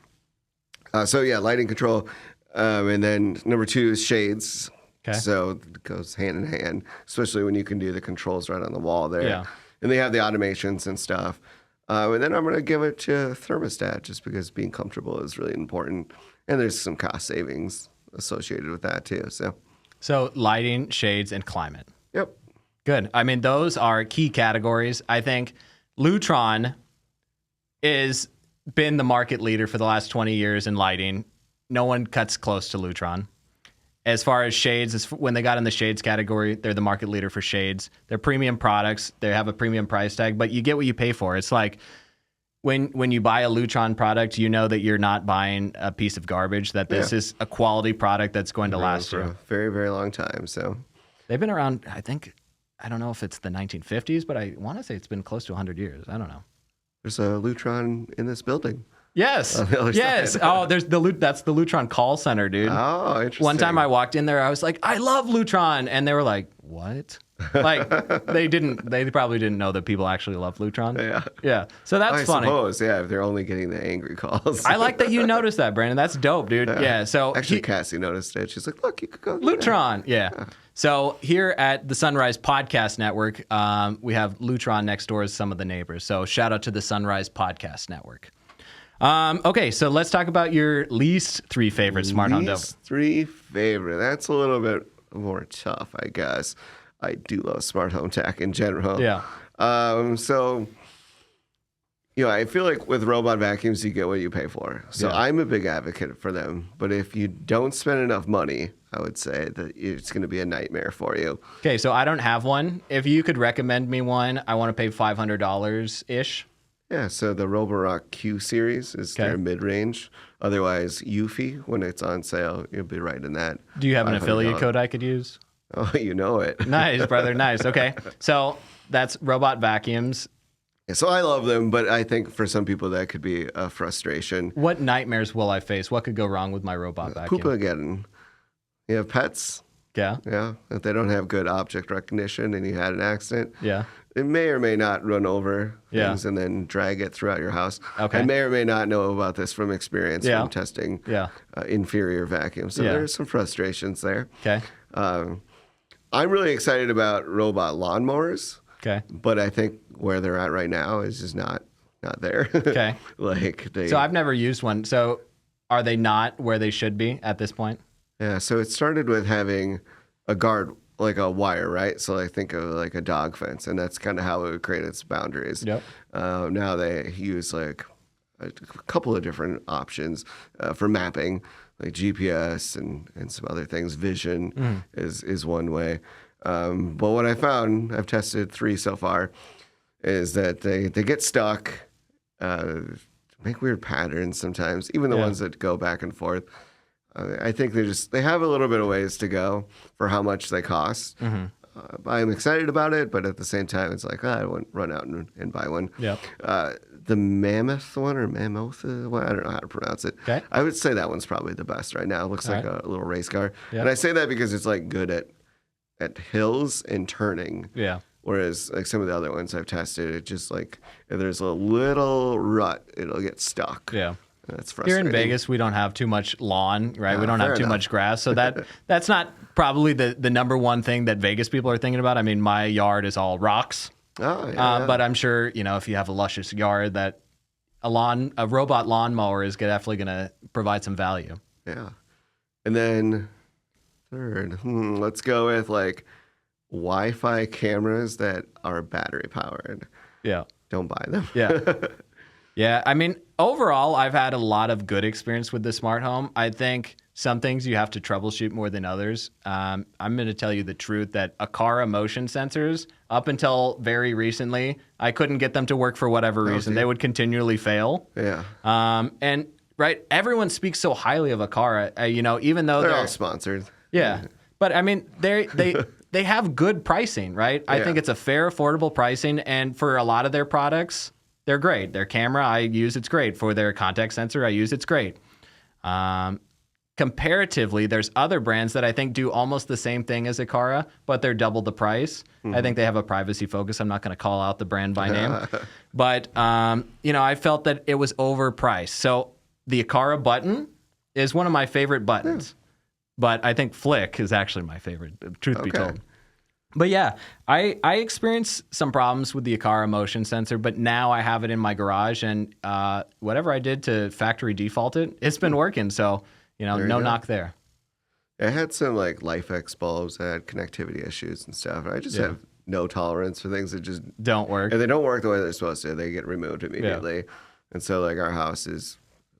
Lighting control. And then number 2 is shades. So it goes hand in hand, especially when you can do the controls right on the wall there. And they have the automations and stuff. And then I'm going to give it to thermostat just because being comfortable is really important. And there's some cost savings associated with that too. So lighting, shades, and climate. Yep. Good. I mean, those are key categories. I think Lutron is been the market leader for the last 20 years in lighting. No one cuts close to Lutron. as far as shades, when they got in the shades category, they're the market leader for shades. They're premium products. They have a premium price tag, but you get what you pay for. It's like when you buy a Lutron product, you know that you're not buying a piece of garbage, that this is a quality product that's going to last you. For a very, very long time. So they've been around, I don't know if it's the 1950s, but I want to say it's been close to 100 years. I don't know. There's a Lutron in this building. Yes. Yes. Side. Oh, that's the Lutron call center, dude. Oh, interesting. One time I walked in there, I was like, I love Lutron. And they were like, what? Like, they probably didn't know that people actually love Lutron. Yeah. Yeah. So that's funny. I suppose, yeah, if they're only getting the angry calls. I like that you noticed that, Brandon. That's dope, dude. Yeah. So actually, Cassie noticed it. She's like, look, you could go Lutron. Yeah. So here at the Sunrise Podcast Network, we have Lutron next door as some of the neighbors. So shout out to the Sunrise Podcast Network. Okay, so let's talk about your least three favorite smart home devices. Three favorite. That's a little bit more tough, I guess. I do love smart home tech in general. Yeah. So, I feel like with robot vacuums, you get what you pay for. So I'm a big advocate for them. But if you don't spend enough money, I would say that it's going to be a nightmare for you. Okay, so I don't have one. If you could recommend me one, I want to pay $500-ish. Yeah, so the Roborock Q series is their mid-range. Otherwise, Eufy, when it's on sale, you'll be right in that. Do you have an affiliate code I could use? Oh, you know it. Nice, brother. Nice. Okay. So that's robot vacuums. Yeah, so I love them, but I think for some people that could be a frustration. What nightmares will I face? What could go wrong with my robot vacuum? Poop-ageddon. You have pets. Yeah. Yeah. If they don't have good object recognition and you had an accident. Yeah. It may or may not run over things and then drag it throughout your house. Okay. I may or may not know about this from experience from testing inferior vacuums. So there's some frustrations there. Okay. I'm really excited about robot lawnmowers. Okay. But I think where they're at right now is just not there. Okay. So I've never used one. So are they not where they should be at this point? Yeah. So it started with having a guard, like a wire, right? So I think of like a dog fence, and that's kind of how it would create its boundaries. Yep. Now they use like a couple of different options for mapping, like GPS and some other things. Vision is one way. But what I found, I've tested 3 so far, is that they get stuck, make weird patterns sometimes, even the ones that go back and forth. I think they have a little bit of ways to go for how much they cost. I'm excited about it, but at the same time, it's like, I wouldn't run out and buy one. Yeah. The Mammoth one or Mammoth one, I don't know how to pronounce it. Okay. I would say that one's probably the best right now. It looks like a little race car. Yep. And I say that because it's like good at hills and turning. Yeah. Whereas like some of the other ones I've tested, it just like if there's a little rut, it'll get stuck. Yeah. That's frustrating. Here in Vegas, we don't have too much lawn, right? We don't have too much grass. So that's not probably the number one thing that Vegas people are thinking about. I mean, my yard is all rocks. Oh, yeah. But I'm sure, if you have a luscious yard, that a robot lawnmower is definitely going to provide some value. Yeah. And then third, let's go with like Wi-Fi cameras that are battery powered. Yeah. Don't buy them. Yeah. Yeah. I mean, overall, I've had a lot of good experience with the smart home. I think some things you have to troubleshoot more than others. I'm going to tell you the truth that Aqara motion sensors, up until very recently, I couldn't get them to work for whatever reason. They would continually fail. Yeah. And right, everyone speaks so highly of Aqara, even though they're all sponsored. Yeah. But I mean, they have good pricing, right? I think it's a fair, affordable pricing. And for a lot of their products, they're great. Their camera, I use, it's great. For their contact sensor, I use, it's great. Comparatively, there's other brands that I think do almost the same thing as Aqara, but they're double the price. I think they have a privacy focus. I'm not going to call out the brand by name. But, I felt that it was overpriced. So the Aqara button is one of my favorite buttons. But I think Flick is actually my favorite, truth be told. But yeah, I experienced some problems with the Aqara motion sensor, but now I have it in my garage, and whatever I did to factory default it, it's been working. So, no knock there. I had some like LifeX bulbs that had connectivity issues and stuff. I just have no tolerance for things that just don't work. If they don't work the way they're supposed to, they get removed immediately. And so like our house is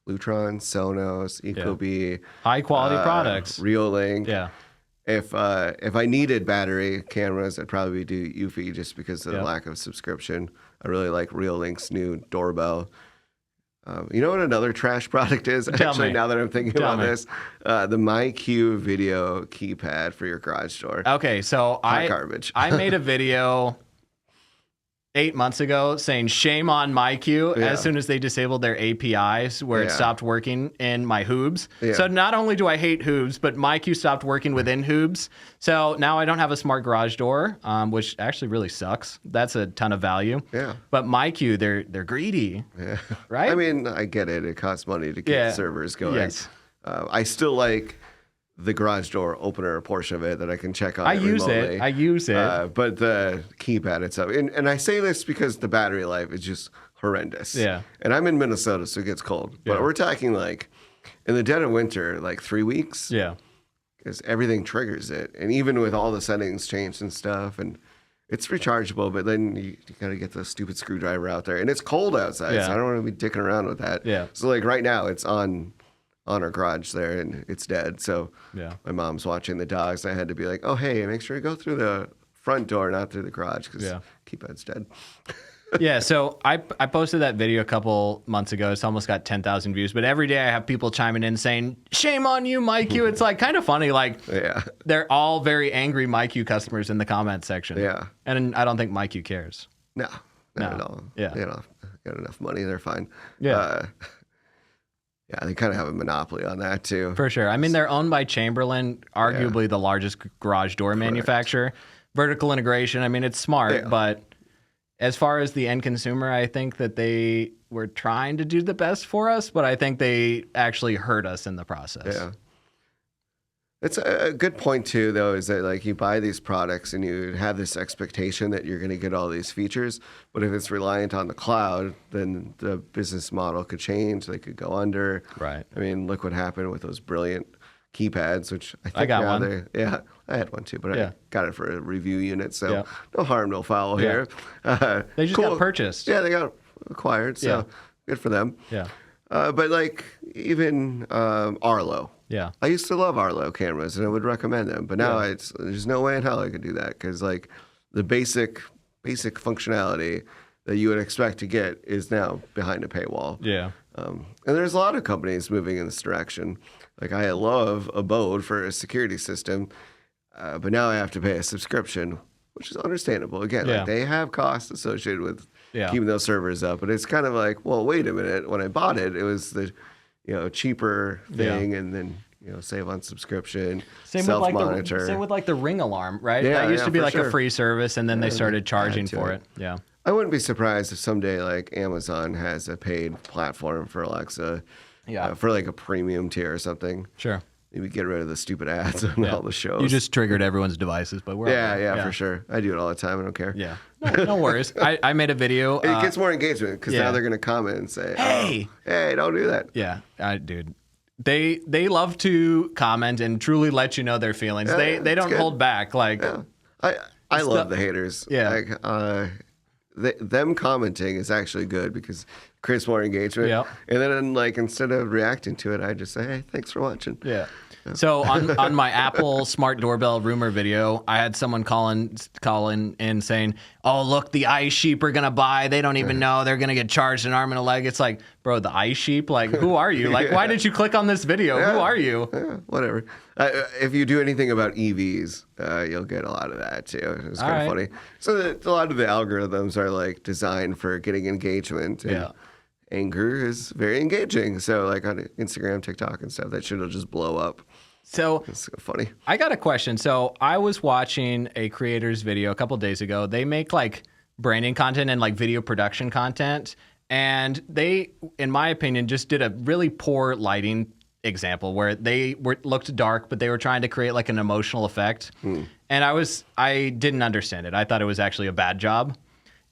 Lutron, Sonos, Ecobee. High quality products. Reolink. Yeah. If I needed battery cameras, I'd probably do Eufy just because of the lack of subscription. I really like Reolink's new doorbell. You know what another trash product is? Tell me. Now that I'm thinking about this, the MyQ video keypad for your garage door. Okay, so garbage. I made a video 8 months ago saying shame on MyQ as soon as they disabled their APIs where it stopped working in my Hoobs. Yeah. So not only do I hate Hoobs, but MyQ stopped working within Hoobs. So now I don't have a smart garage door, which actually really sucks. That's a ton of value. Yeah. But MyQ, they're greedy. Yeah. Right? I mean, I get it. It costs money to keep servers going. Yes. I still like the garage door opener portion of it that I can check on. I use it. But the keypad itself, and I say this because the battery life is just horrendous. Yeah. And I'm in Minnesota, so it gets cold. But we're talking like in the dead of winter, like 3 weeks. Yeah. Because everything triggers it, and even with all the settings changed and stuff, and it's rechargeable. But then you got to get the stupid screwdriver out there, and it's cold outside, so I don't want to be dicking around with that. Yeah. So like right now, it's on our garage there, and it's dead. So my mom's watching the dogs. I had to be like, oh, hey, make sure you go through the front door, not through the garage, because keypad's dead. Yeah, so I posted that video a couple months ago. It's almost got 10,000 views. But every day I have people chiming in saying, shame on you, MyQ. It's like kind of funny. Like they're all very angry MyQ customers in the comment section. Yeah. And I don't think MyQ cares. No, not at all. Yeah. You know, got enough money. They're fine. Yeah. Yeah, they kind of have a monopoly on that, too. For sure. I mean, they're owned by Chamberlain, arguably the largest garage door manufacturer. Vertical integration, I mean, it's smart, but as far as the end consumer, I think that they were trying to do the best for us, but I think they actually hurt us in the process. Yeah. It's a good point, too, though, is that like you buy these products and you have this expectation that you're going to get all these features. But if it's reliant on the cloud, then the business model could change. They could go under. Right. I mean, look what happened with those brilliant keypads, which I think I got one. I had one, too, but I got it for a review unit. So no harm, no foul here. They just got purchased. Yeah, they got acquired. So good for them. Yeah. But like even Arlo. Yeah. I used to love Arlo cameras, and I would recommend them. But now there's no way in hell I could do that, because like the basic functionality that you would expect to get is now behind a paywall. Yeah. And there's a lot of companies moving in this direction. Like I love Abode for a security system, but now I have to pay a subscription, which is understandable. Again, like they have costs associated with keeping those servers up. But it's kind of like, well, wait a minute. When I bought it, it was the cheaper thing, and then save on subscription, self-monitor. Same with like the Ring alarm, right? That used to be like a free service, and then they started charging for it. Yeah. I wouldn't be surprised if someday like Amazon has a paid platform for Alexa, for like a premium tier or something. Sure. Maybe get rid of the stupid ads on all the shows. You just triggered everyone's devices, but we're for sure. I do it all the time. I don't care. Yeah. No worries. I made a video. It gets more engagement because now they're going to comment and say, hey, don't do that. Yeah. Dude. They love to comment and truly let you know their feelings. They don't hold back. Like I love the haters. Yeah. Like, them commenting is actually good because it creates more engagement. Yeah. And then like instead of reacting to it, I just say, hey, thanks for watching. Yeah. So on my Apple smart doorbell rumor video, I had someone calling in saying, oh, look, the ice sheep are going to buy. They don't even know. They're going to get charged an arm and a leg. It's like, bro, the ice sheep? Like, who are you? Like, why did you click on this video? Who are you? Whatever. If you do anything about EVs, you'll get a lot of that, too. It's kind of funny. So a lot of the algorithms are, like, designed for getting engagement. And anger is very engaging. So, like, on Instagram, TikTok, and stuff, that shit will just blow up. So it's funny. I got a question. So I was watching a creator's video a couple days ago. They make like branding content and like video production content. And they, in my opinion, just did a really poor lighting example where they looked dark, but they were trying to create like an emotional effect. And I didn't understand it. I thought it was actually a bad job.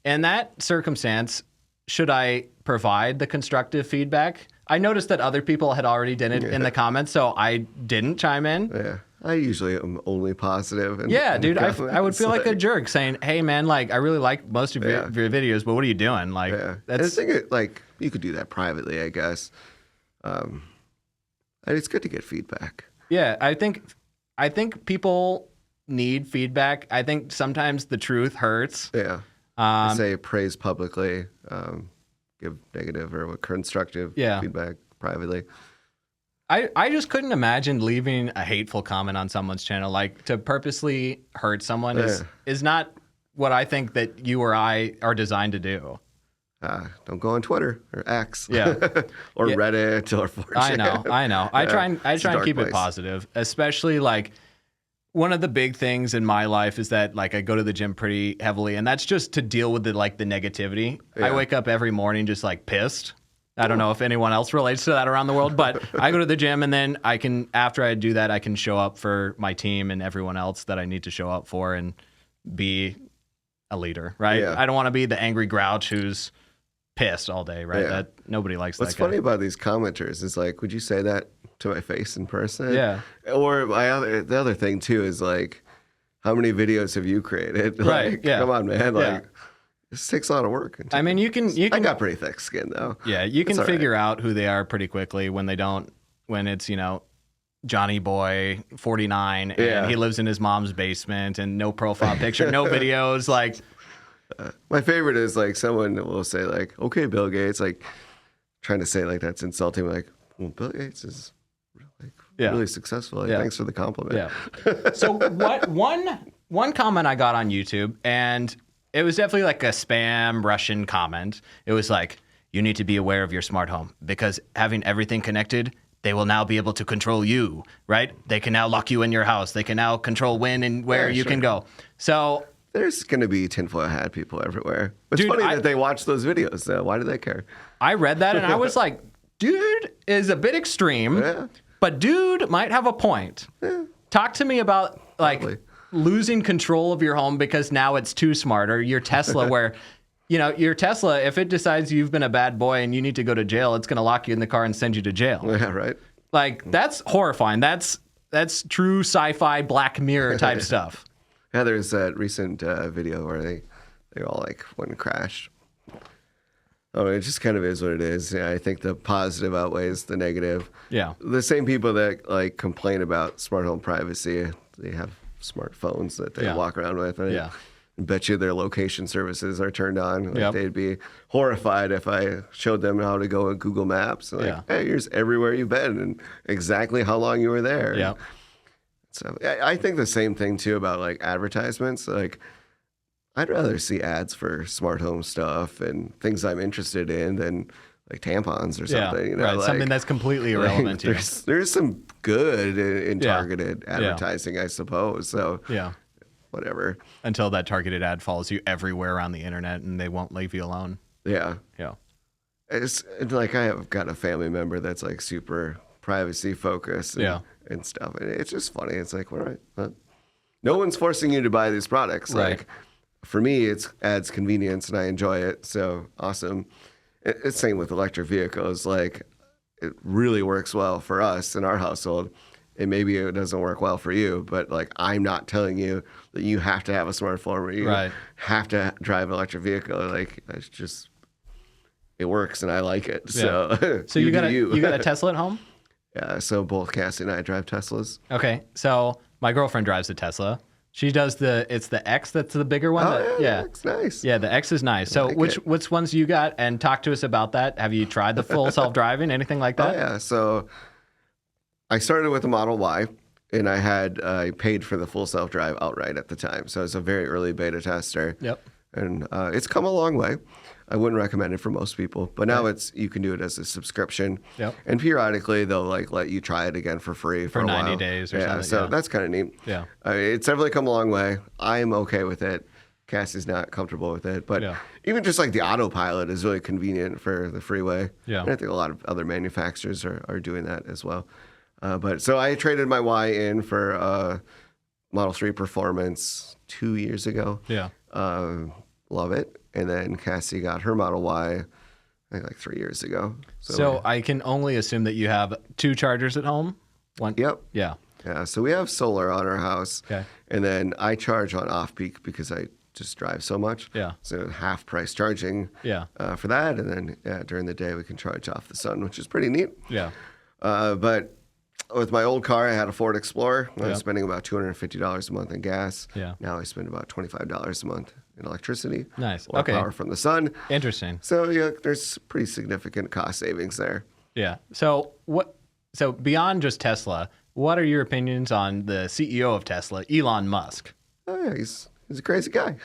In that circumstance, should I provide the constructive feedback? I noticed that other people had already done it in the comments, so I didn't chime in. Yeah, I usually am only positive. Dude, I would feel like a jerk saying, hey, man, like, I really like most of your videos, but what are you doing? Like, I think like, you could do that privately, I guess. It's good to get feedback. Yeah, I think people need feedback. I think sometimes the truth hurts. Yeah. I say praise publicly, give negative or constructive feedback privately. I just couldn't imagine leaving a hateful comment on someone's channel. Like, to purposely hurt someone is not what I think that you or I are designed to do. Don't go on Twitter or X, or Reddit or 4chan. I know. I try and keep it positive, especially like one of the big things in my life is that like I go to the gym pretty heavily, and that's just to deal with the negativity. Yeah. I wake up every morning just like pissed. I don't know if anyone else relates to that around the world, but I go to the gym and then after I do that, I can show up for my team and everyone else that I need to show up for and be a leader, right? Yeah. I don't want to be the angry grouch who's pissed all day, right? That nobody likes. What's funny about these commenters is like, would you say that to my face in person? Yeah. Or the other thing too is like, how many videos have you created? Right. Like, come on, man. Like, this takes a lot of work. I mean, you can. I got pretty thick skin though. Yeah, you can figure out who they are pretty quickly when it's Johnny Boy 49 and he lives in his mom's basement and no profile picture, no videos, like. My favorite is like someone will say like, okay, Bill Gates, like trying to say like that's insulting. Like, well, Bill Gates is really successful. Like, thanks for the compliment. Yeah. So one comment I got on YouTube, and it was definitely like a spam Russian comment. It was like, you need to be aware of your smart home because having everything connected, they will now be able to control you, right? They can now lock you in your house. They can now control when and where you can go. So there's going to be tinfoil hat people everywhere. It's funny that they watch those videos. Why do they care? I read that and I was like, dude is a bit extreme, but dude might have a point. Yeah. Talk to me about losing control of your home because now it's too smart, or your Tesla where, your Tesla, if it decides you've been a bad boy and you need to go to jail, it's going to lock you in the car and send you to jail. Yeah, right. Like, that's horrifying. That's true sci-fi Black Mirror type stuff. Yeah, there's that recent video where they all like went and crashed. Oh, it just kind of is what it is. Yeah, I think the positive outweighs the negative. Yeah. The same people that like complain about smart home privacy, they have smartphones that they walk around with. And I bet you their location services are turned on. Like, they'd be horrified if I showed them how to go on Google Maps. Like, hey, here's everywhere you've been and exactly how long you were there. Yeah. So I think the same thing too about like advertisements. Like, I'd rather see ads for smart home stuff and things I'm interested in than like tampons or something. Right. Like, something that's completely irrelevant to you. There's some good in targeted advertising, I suppose. So whatever. Until that targeted ad follows you everywhere around the internet and they won't leave you alone. Yeah. Yeah. It's like I have got a family member that's like super privacy focused and stuff. And it's just funny. It's like, all right, no one's forcing you to buy these products. Right. Like, for me, it adds convenience and I enjoy it. So awesome. It's same with electric vehicles. Like, it really works well for us in our household. And maybe it doesn't work well for you, but like, I'm not telling you that you have to have a smartphone or you have to drive an electric vehicle. Like, it's just, it works and I like it. Yeah. So you got a Tesla at home? Yeah. So both Cassie and I drive Teslas. Okay. So my girlfriend drives a Tesla. She does it's the X that's the bigger one. It's nice. Yeah, the X is nice. So which ones you got? And talk to us about that. Have you tried the full self-driving, anything like that? Oh, yeah. So I started with the Model Y, and I paid for the full self-drive outright at the time. So it's a very early beta tester. Yep. And it's come a long way. I wouldn't recommend it for most people, but now you can do it as a subscription. Yep. And periodically they'll like let you try it again for free for a 90 while. days or something. So that's kind of neat. Yeah. It's definitely come a long way. I'm okay with it. Cassie's not comfortable with it, but even just like the autopilot is really convenient for the freeway. Yeah. And I think a lot of other manufacturers are doing that as well. But so I traded my Y in for Model 3 Performance 2 years ago. Yeah. Love it. And then Cassie got her Model Y, I think like 3 years ago. So I can only assume that you have 2 chargers at home? One. Yep. Yeah. Yeah. So we have solar on our house. Okay. And then I charge on off-peak because I just drive so much. Yeah. So half price charging for that. And then during the day we can charge off the sun, which is pretty neat. Yeah. But with my old car, I had a Ford Explorer. I was spending about $250 a month in gas. Yeah. Now I spend about $25 a month in electricity. Nice. Or power from the sun. Interesting. So yeah, there's pretty significant cost savings there. Yeah. So beyond just Tesla, what are your opinions on the CEO of Tesla, Elon Musk? Oh yeah, he's a crazy guy.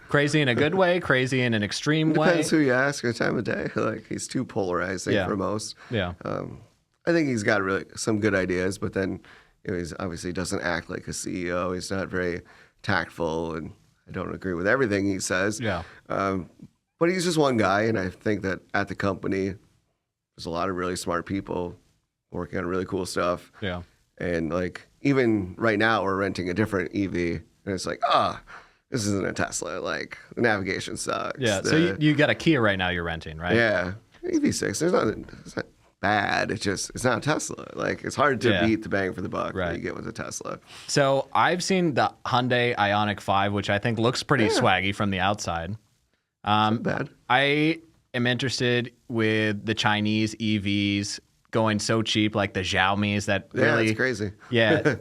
Crazy in a good way, crazy in an extreme way. Depends who you ask or time of day. Like he's too polarizing for most. Yeah. I think he's got really some good ideas, but then he obviously doesn't act like a CEO. He's not very tactful, and I don't agree with everything he says. Yeah. But he's just one guy, and I think that at the company, there's a lot of really smart people working on really cool stuff. Yeah. And like even right now, we're renting a different EV, and it's like, this isn't a Tesla. Like the navigation sucks. Yeah. So you got a Kia right now you're renting, right? Yeah. EV6. It's not bad. It's not a Tesla. Like it's hard to beat the bang for the buck that you get with a Tesla. So I've seen the Hyundai Ioniq 5, which I think looks pretty swaggy from the outside. Not bad. I am interested with the Chinese EVs going so cheap, like the Xiaomi's that really. It's crazy. Yeah.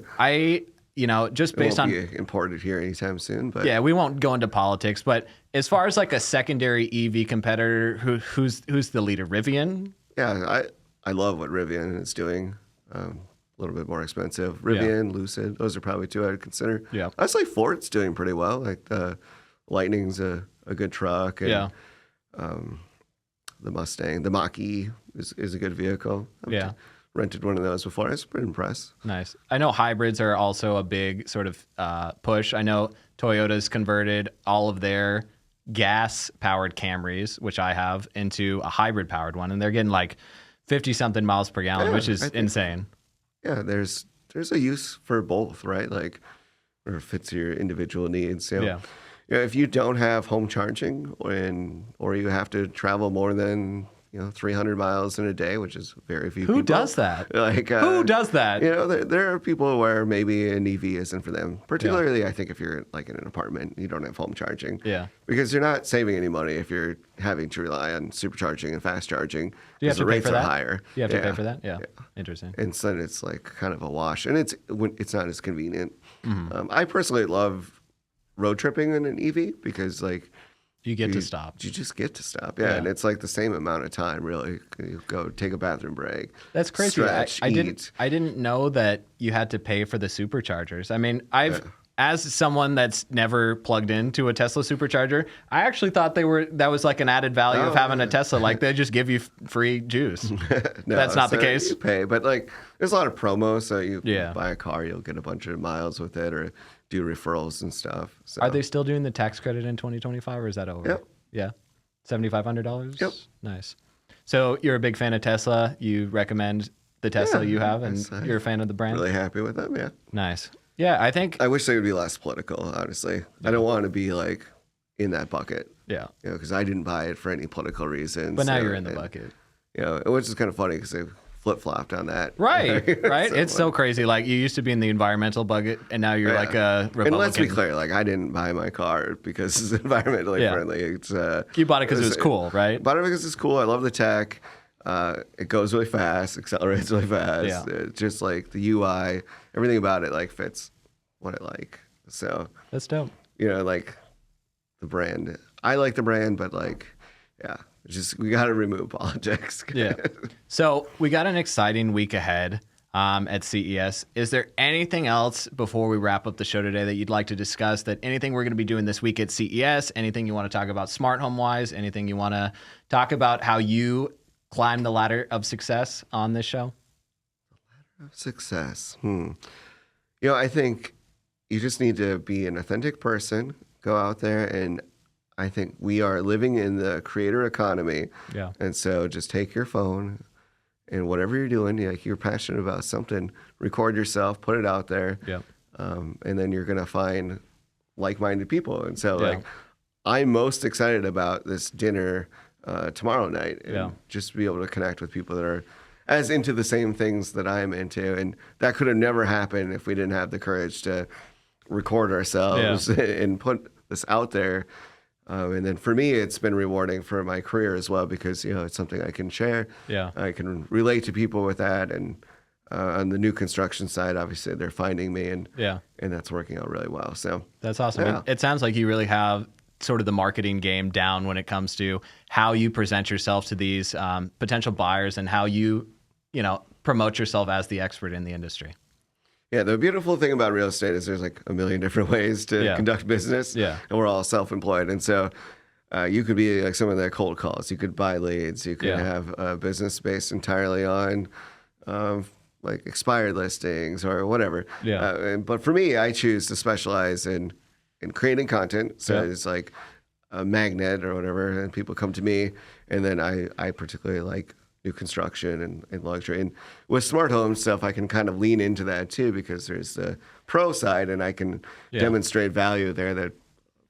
Just based on. It won't be imported here anytime soon. But yeah, we won't go into politics. But as far as like a secondary EV competitor, who's the leader? Rivian? Yeah, I love what Rivian is doing. A little bit more expensive. Rivian, Lucid, those are probably two I would consider. Yeah. I'd say Ford's doing pretty well. Like the Lightning's a good truck. And, the Mustang, the Mach-E is a good vehicle. I've rented one of those before. I was pretty impressed. Nice. I know hybrids are also a big sort of push. I know Toyota's converted all of their gas-powered Camrys, which I have, into a hybrid-powered one, and they're getting like 50-something miles per gallon, which is insane. Yeah, there's a use for both, right? Like, or fits your individual needs. If you don't have home charging or you have to travel more than 300 miles in a day, which is very few people. Who does that? Like who does that? There are people where maybe an EV isn't for them. Particularly, I think if you're like in an apartment, you don't have home charging. Yeah. Because you're not saving any money if you're having to rely on supercharging and fast charging. Do you have to the pay rates for that? are higher. You have to pay for that? Yeah. Interesting. And so it's like kind of a wash, and it's not as convenient. Mm-hmm. I personally love road tripping in an EV because like you get to stop. You just get to stop. Yeah. And it's like the same amount of time really. You go take a bathroom break. That's crazy. Stretch, eat. I didn't know that you had to pay for the superchargers. I mean, as someone that's never plugged into a Tesla supercharger, I actually thought that was like an added value of having a Tesla. Like they just give you free juice. That's not the case. You pay, but like there's a lot of promos. So you buy a car, you'll get a bunch of miles with it, or do referrals and stuff. So. Are they still doing the tax credit in 2025, or is that over? Yep. Yeah, $7,500. Yep. Nice. So you're a big fan of Tesla. You recommend the Tesla you have, and you're a fan of the brand. Really happy with them. Yeah. Nice. Yeah, I wish they would be less political. Honestly, I don't want to be like in that bucket. Yeah. Because I didn't buy it for any political reasons. But now you're in the bucket. Which is kind of funny because they flip-flopped on that. Right. It's so crazy. Like you used to be in the environmental bucket, and now you're like a Republican. And let's be clear, like I didn't buy my car because it's environmentally friendly. It's you bought it because it was cool, right? Bought it because it's cool. I love the tech. It goes really fast, accelerates really fast. Yeah. Just like the UI, everything about it like fits what I like. So that's dope. Like the brand. I like the brand, but like, we got to remove politics. Yeah. So we got an exciting week ahead at CES. Is there anything else before we wrap up the show today that you'd like to discuss? That anything we're going to be doing this week at CES? Anything you want to talk about smart home wise? Anything you want to talk about how you climb the ladder of success on this show? The ladder of success. I think you just need to be an authentic person. Go out there, and I think we are living in the creator economy. Yeah. And so just take your phone and whatever you're doing, you're passionate about something, record yourself, put it out there. Yeah. And then you're going to find like-minded people. And so I'm most excited about this dinner tomorrow night, and just be able to connect with people that are as into the same things that I'm into. And that could have never happened if we didn't have the courage to record ourselves and put this out there. And then for me, it's been rewarding for my career as well because, it's something I can share. Yeah. I can relate to people with that. And on the new construction side, obviously, they're finding me, and that's working out really well. So that's awesome. Yeah. It sounds like you really have sort of the marketing game down when it comes to how you present yourself to these potential buyers and how you promote yourself as the expert in the industry. Yeah, the beautiful thing about real estate is there's like a million different ways to conduct business, and we're all self-employed. And so you could be like some of the cold calls. You could buy leads. You could have a business based entirely on like expired listings or whatever. But for me, I choose to specialize in creating content. So it's like a magnet or whatever, and people come to me. And then I particularly like new construction and luxury. And with smart home stuff, I can kind of lean into that too, because there's the pro side and I can demonstrate value there that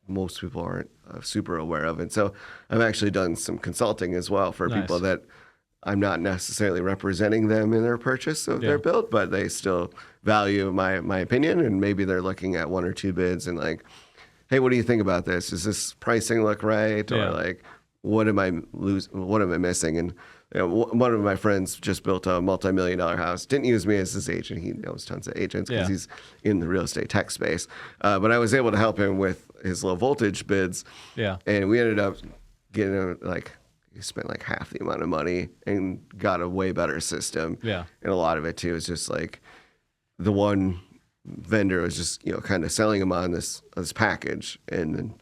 most people aren't super aware of. And so I've actually done some consulting as well for people that I'm not necessarily representing them in their purchase of their build, but they still value my opinion. And maybe they're looking at one or two bids and like, hey, what do you think about this? Does this pricing look right? Or like, what am I missing? And one of my friends just built a multi-million-dollar house. Didn't use me as his agent. He knows tons of agents because he's in the real estate tech space. But I was able to help him with his low voltage bids. Yeah. And we ended up getting he spent like half the amount of money and got a way better system. Yeah. And a lot of it too is just like the one vendor was just kind of selling him on this package, and then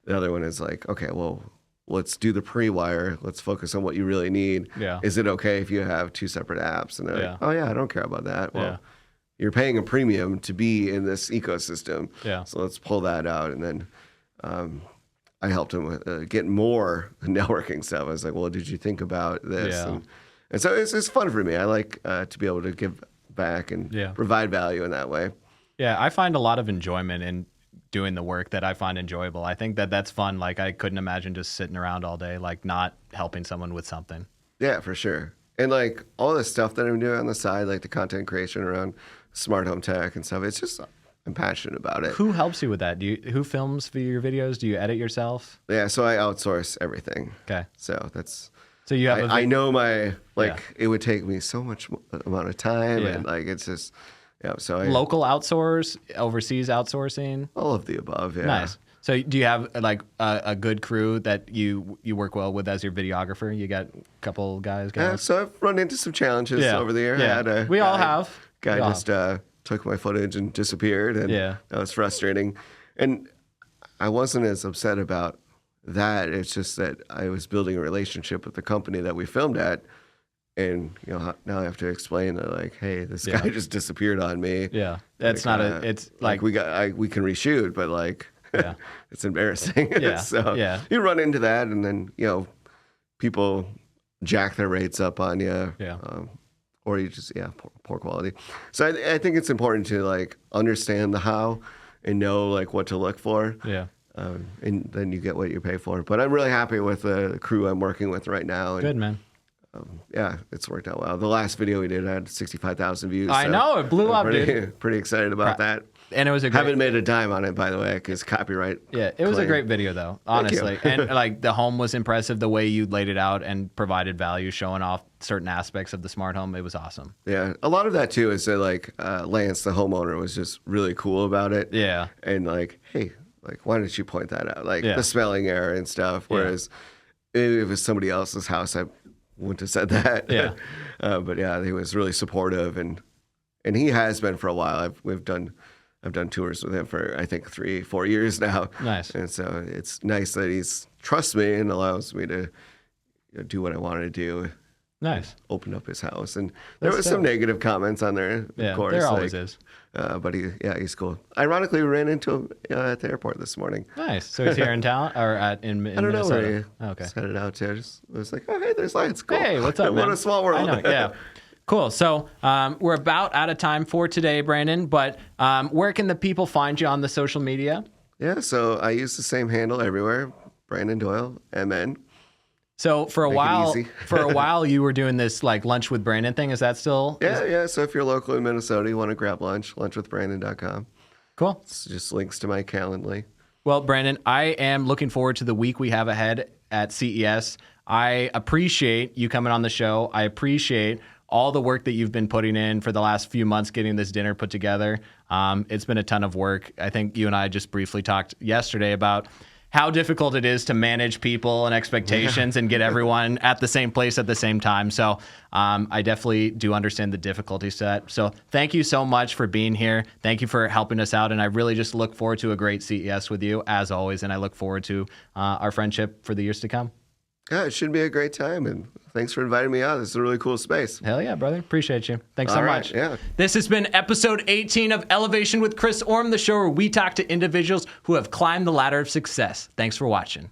the other one is like, okay, well, let's do the pre-wire. Let's focus on what you really need. Yeah. Is it okay if you have two separate apps? And they're like, oh yeah, I don't care about that. Well, you're paying a premium to be in this ecosystem. Yeah. So let's pull that out. And then I helped him with get more networking stuff. I was like, well, did you think about this? Yeah. And so it's fun for me. I like to be able to give back and provide value in that way. Yeah, I find a lot of enjoyment in doing the work that I find enjoyable. I think that's fun. Like, I couldn't imagine just sitting around all day, like not helping someone with something. Yeah, for sure. And like all the stuff that I'm doing on the side, like the content creation around smart home tech and stuff, it's just, I'm passionate about it. Who helps you with that? Who films for your videos? Do you edit yourself? Yeah, so I outsource everything. Okay. So that's, so you have I know it would take me so much amount of time and like, it's just, so local outsource, overseas outsourcing, all of the above. Yeah. Nice. So do you have like a good crew that you work well with as your videographer? You got a couple guys? Yeah. So I've run into some challenges over the year. Yeah. We all have. Guy just took my footage and disappeared, and that was frustrating. And I wasn't as upset about that. It's just that I was building a relationship with the company that we filmed at. And now I have to explain that, like, hey, this guy just disappeared on me. Yeah, that's like, not it's like we can reshoot, but like it's embarrassing. Yeah, so you run into that, and then people jack their rates up on you. Yeah, or you just poor quality. So I think it's important to like understand the how and know like what to look for. Yeah. And then you get what you pay for. But I'm really happy with the crew I'm working with right now. And, good, man. It's worked out well. The last video we did had 65,000 views. I know, it blew up, dude. Pretty excited about that. And it was haven't made a dime on it, by the way, because copyright. Yeah, it was a great video, though, honestly. And like the home was impressive, the way you laid it out and provided value, showing off certain aspects of the smart home. It was awesome. Yeah, a lot of that too is that like Lance, the homeowner, was just really cool about it. Yeah, and like, hey, like, why didn't you point that out? Like the spelling error and stuff. Whereas if it was somebody else's house, I wouldn't have said that. Yeah. But he was really supportive, and he has been for a while. I've done tours with him for I think 3-4 years now. Nice. And so it's nice that he's trusts me and allows me to do what I want to do. Nice. Open up his house, and there was some negative comments on there. Of course, there always is. But he's cool. Ironically, we ran into him at the airport this morning. Nice. So he's here in town or in Minnesota? I don't know where he headed out to. I was like, oh, hey, there's Lance. Cool. Hey, what's up, man? What a small world. I know, yeah. Cool. So we're about out of time for today, Brandon, but where can the people find you on the social media? Yeah, so I use the same handle everywhere, Brandon Doyle, MN. So for a while, you were doing this like lunch with Brandon thing. Is that still? Yeah. So if you're local in Minnesota, you want to grab lunch, lunchwithbrandon.com. Cool. It's just links to my Calendly. Well, Brandon, I am looking forward to the week we have ahead at CES. I appreciate you coming on the show. I appreciate all the work that you've been putting in for the last few months getting this dinner put together. It's been a ton of work. I think you and I just briefly talked yesterday about how difficult it is to manage people and expectations and get everyone at the same place at the same time. So I definitely do understand the difficulty set. So thank you so much for being here. Thank you for helping us out. And I really just look forward to a great CES with you, as always. And I look forward to our friendship for the years to come. Yeah, it should be a great time, and thanks for inviting me out. This is a really cool space. Hell yeah, brother. Appreciate you. Thanks so much. Yeah. This has been episode 18 of Elevation with Chris Orm, the show where we talk to individuals who have climbed the ladder of success. Thanks for watching.